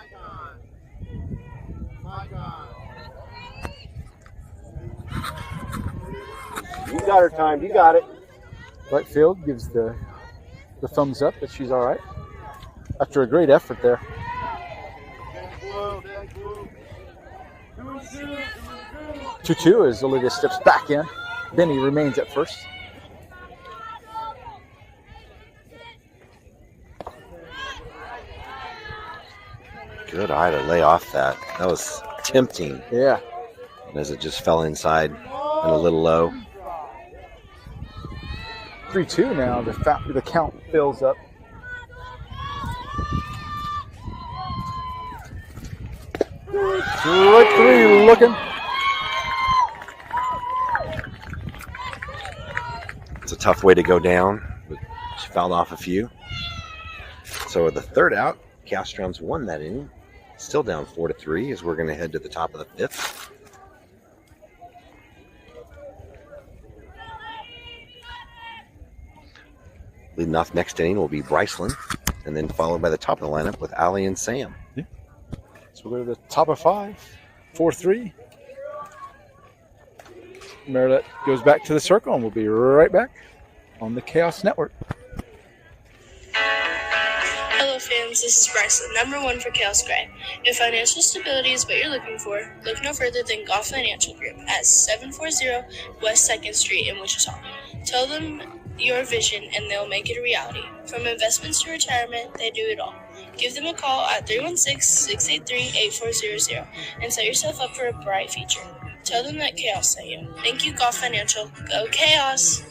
You got her timed. You got it. Right field gives the thumbs up that she's all right after a great effort there. 2-2 as Olivia steps back in. Benny remains at first. Good eye to lay off that. That was tempting. Yeah. And as it just fell inside and a little low. 3-2 now. The count fills up. Strike three looking. It's a tough way to go down, but she fouled off a few. So with the third out, Castron's won that inning. Still down 4-3 as we're going to head to the top of the fifth. Leading off next inning will be Bryceland, and then followed by the top of the lineup with Allie and Sam. Yeah. So we'll go to the top of 5, 4-3. Marilette goes back to the circle, and we'll be right back on the Khaos Network. Hello fans, this is Bryson, #1 for Khaos Gray. If financial stability is what you're looking for, look no further than Golf Financial Group at 740 West 2nd Street in Wichita. Tell them your vision and they'll make it a reality. From investments to retirement, they do it all. Give them a call at 316-683-8400 and set yourself up for a bright future. Tell them that Khaos sent you. Thank you, Golf Financial. Go Khaos!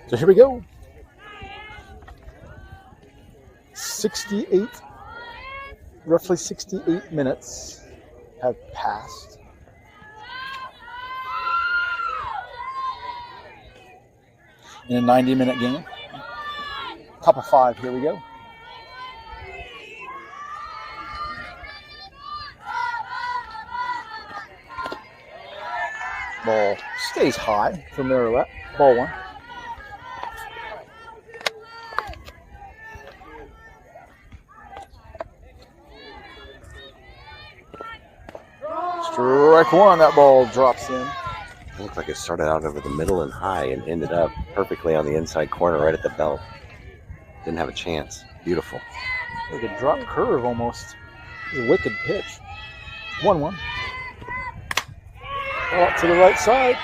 So here we go. roughly 68 minutes have passed. In a 90-minute game. Top of 5, here we go. Ball stays high for Marilette. Ball 1. Strike 1, that ball drops in. It looked like it started out over the middle and high and ended up perfectly on the inside corner right at the belt. Didn't have a chance. Beautiful. Like a drop curve almost. It's a wicked pitch. 1-1. Out to the right side.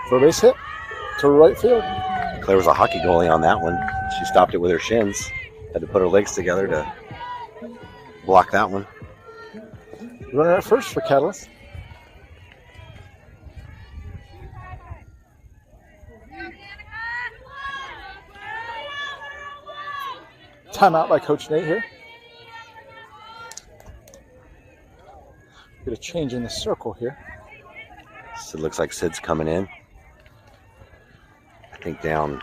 For a base hit to right field. Claire was a hockey goalie on that one. She stopped it with her shins. Had to put her legs together to block that one. Runner at first for Catalyst. Timeout by Coach Nate here. Get a change in the circle here. So it looks like Sid's coming in. I think down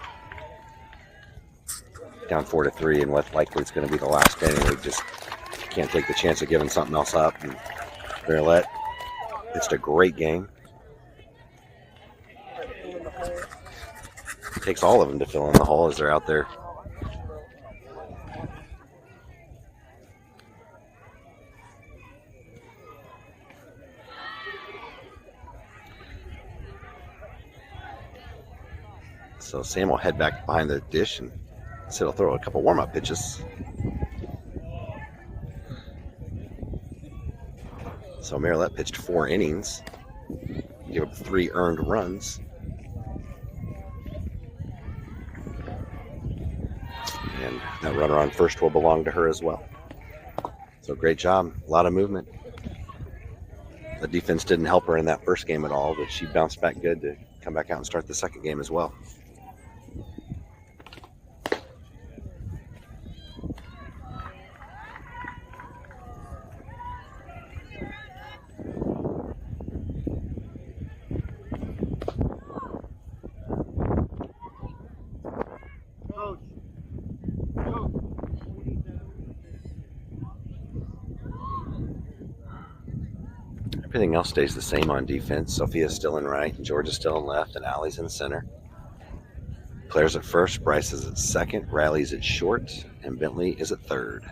4-3, and what likely it's going to be the last inning. We just can't take the chance of giving something else up. And Marilette, it's a great game. It takes all of them to fill in the hole as they're out there. So Sam will head back behind the dish and said he'll throw a couple warm-up pitches. So Marilette pitched 4 innings, gave up 3 earned runs. And that runner on first will belong to her as well. So great job, a lot of movement. The defense didn't help her in that first game at all, but she bounced back good to come back out and start the second game as well. Everything else stays the same on defense. Sophia's still in right, and Georgia's still in left, and Allie's in center. Claire's at first, Bryce is at second, Riley's at short, and Bentley is at third.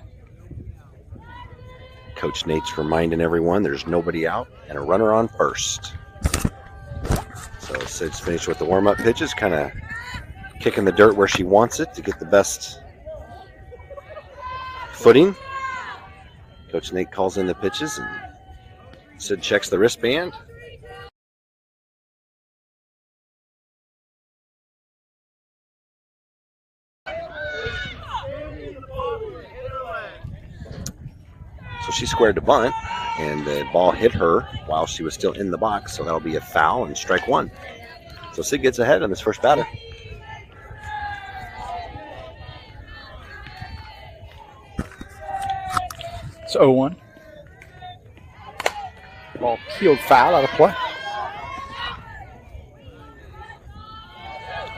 Coach Nate's reminding everyone there's nobody out and a runner on first. So Sid's finished with the warm-up pitches, kind of kicking the dirt where she wants it to get the best footing. Coach Nate calls in the pitches, and Sid checks the wristband. So she squared to bunt, and the ball hit her while she was still in the box, so that'll be a foul and strike 1. So Sid gets ahead on his first batter. It's 0-1. Ball peeled foul out of play.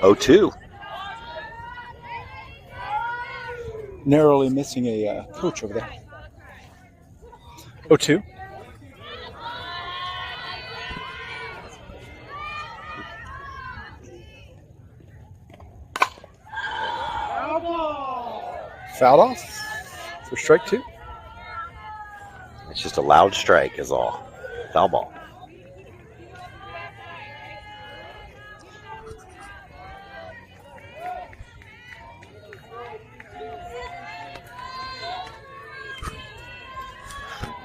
0-2. Narrowly missing a coach over there. 0-2. Fouled off for strike 2. It's just a loud strike is all. Foul ball.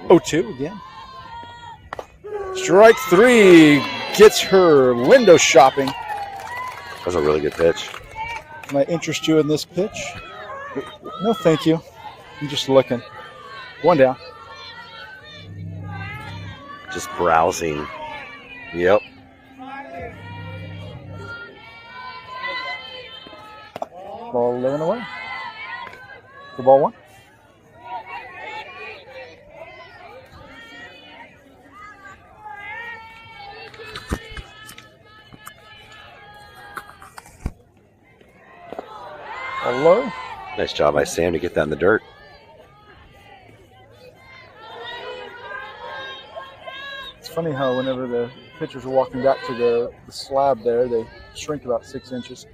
Oh, 2 again. Strike 3 gets her window shopping. That was a really good pitch. Can I interest you in this pitch? No, thank you. I'm just looking. 1 down. Just browsing. Yep. Ball 11 away. For ball 1. Hello. Nice job by Sam to get that in the dirt. It's funny how whenever the pitchers are walking back to the slab there, they shrink about 6 inches.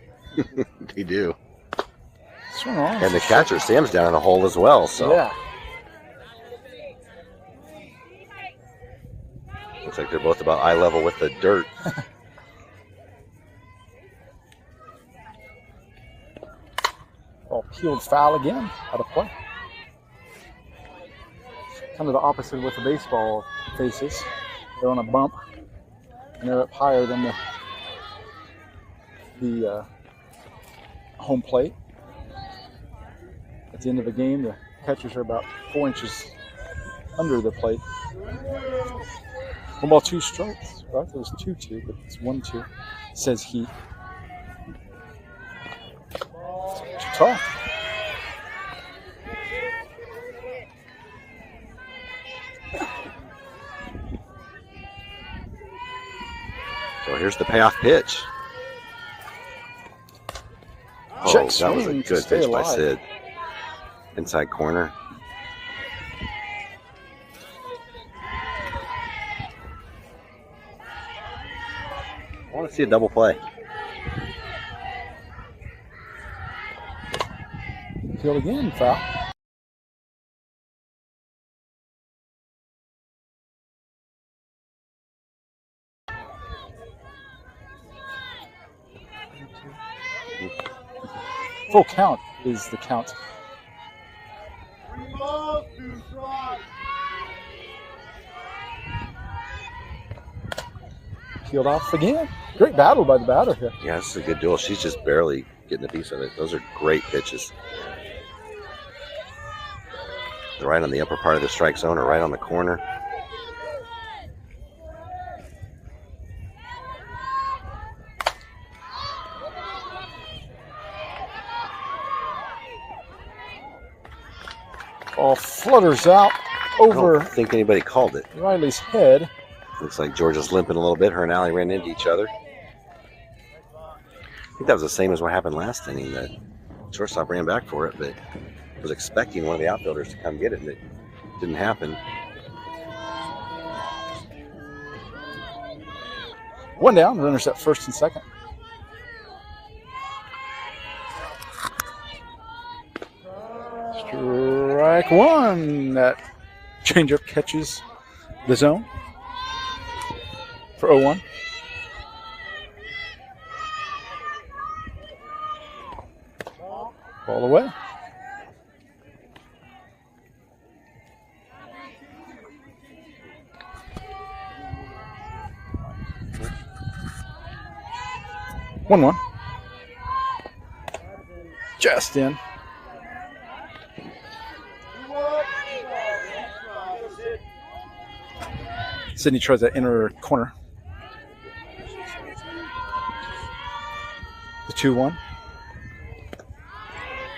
They do. Swing on. And the catcher, Sam's down in a hole as well. So Yeah. looks like they're both about eye level with the dirt. Ball peeled foul again, out of play. Kind of the opposite with the baseball faces. They're on a bump, and they're up higher than the home plate. At the end of the game, the catchers are about 4 inches under the plate. 1 ball, 2 strikes. I thought it was 2-2, but it's 1-2. Says he. Too tall. So here's the payoff pitch. Oh, Check that was a swing to good stay pitch by alive. Sid. Inside corner. I want to see a double play. Peeled again, foul. Full count is the count. Peeled off again. Great battle by the batter here. Yeah, this is a good duel. She's just barely getting a piece of it. Those are great pitches. They're right on the upper part of the strike zone or right on the corner. Ball flutters out over I don't think anybody called it. Riley's head. Looks like Georgia's limping a little bit. Her and Allie ran into each other. I think that was the same as what happened last inning. The shortstop ran back for it, but was expecting one of the outfielders to come get it, and it didn't happen. One down, runners at first and second. Strike one. That changeup catches the zone for 0-1. Ball away. One. Just in. Sydney tries that inner corner. The 2-1.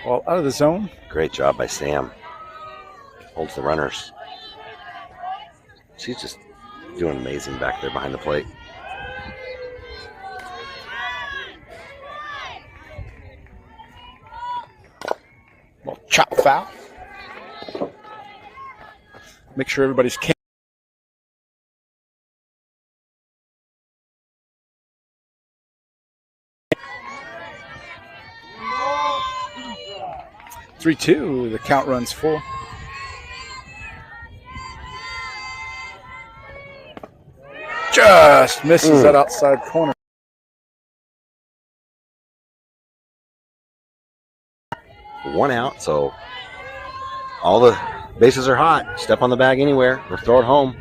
Ball out of the zone. Great job by Sam. Holds the runners. She's just doing amazing back there behind the plate. Ball chop foul. Make sure everybody's 3-2. The count runs full. Just misses that outside corner. One out, so all the bases are hot. Step on the bag anywhere or throw it home.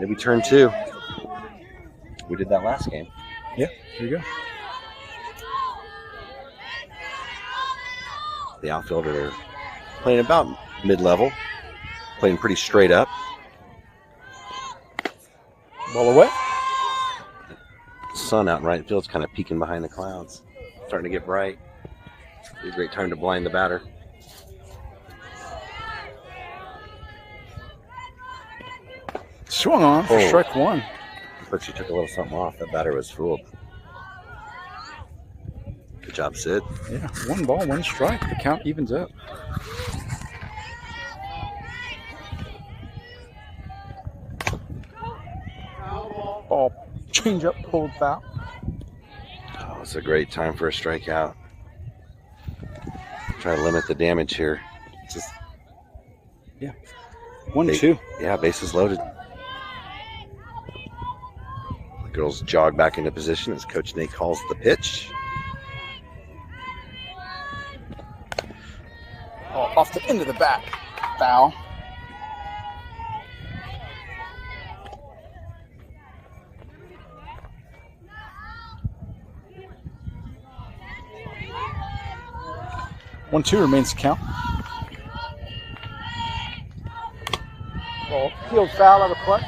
Maybe turn two. We did that last game. Yeah, here you go. The outfielder playing about mid-level, playing pretty straight up. Ball away. Sun out in right field's kind of peeking behind the clouds. Starting to get bright. Be a great time to blind the batter. Swung on for strike one. But she took a little something off. That batter was fooled. Good job, Sid. Yeah, 1 ball, 1 strike. The count evens up. Ball change up, pulled foul. Oh, it's a great time for a strikeout. Try to limit the damage here. It's just 1-2. Yeah, bases loaded. The girls jog back into position as Coach Nate calls the pitch. Off the end of the bat. Foul. One, 2 remains to count. Ball field foul out of play.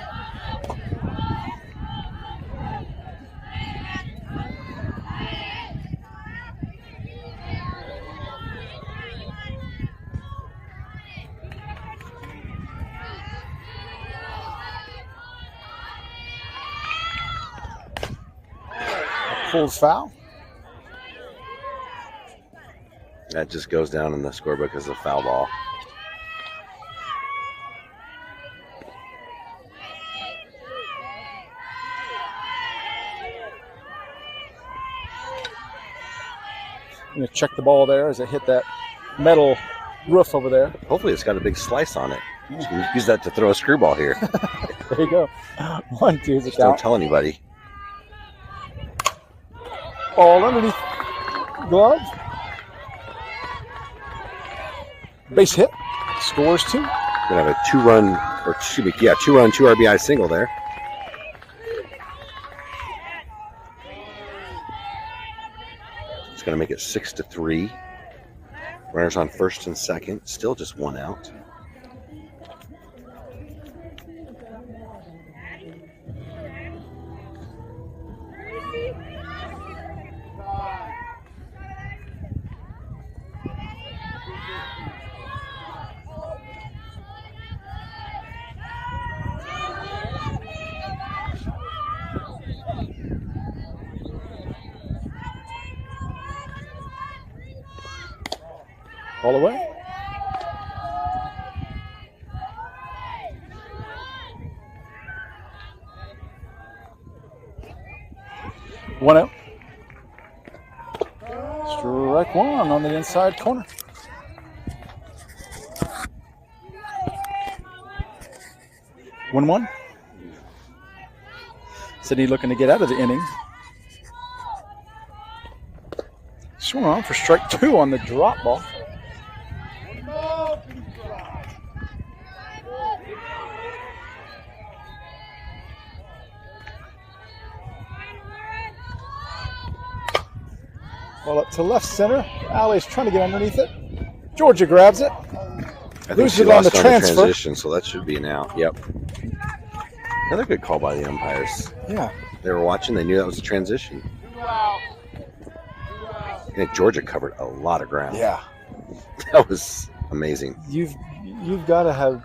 Pulls foul. That just goes down in the scorebook as a foul ball. I'm going to check the ball there as it hit that metal roof over there. Hopefully it's got a big slice on it. You can use that to throw a screwball here. There you go. 1-2 is the Just don't count. tell anybody. Ball underneath glove. Base hit. Scores 2. Gonna have a 2-run, or excuse me, 2-run, 2 RBI single there. It's gonna make it 6-3. Runners on first and second, still just 1 out. All the way. One out. Strike 1 on the inside corner. 1-1. Sydney looking to get out of the inning. Swung on for strike 2 on the drop ball. Ball up to left center. Alley's trying to get underneath it. Georgia grabs it. I think Loses she it on lost the on the transfer. transition, so that should be an out. Yep. Another good call by the umpires. Yeah. They were watching. They knew that was a transition. I think Georgia covered a lot of ground. Yeah. That was amazing. You've got to have,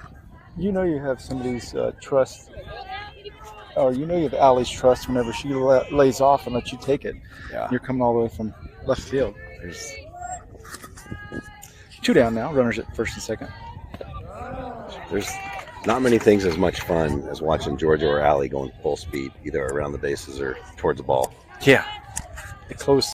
you have somebody's trust, or you have Allie's trust whenever she lays off and lets you take it. Yeah. You're coming all the way from left field. There's 2 down now. Runners at first and second. There's not many things as much fun as watching Georgia or Allie going full speed, either around the bases or towards the ball. Yeah. The close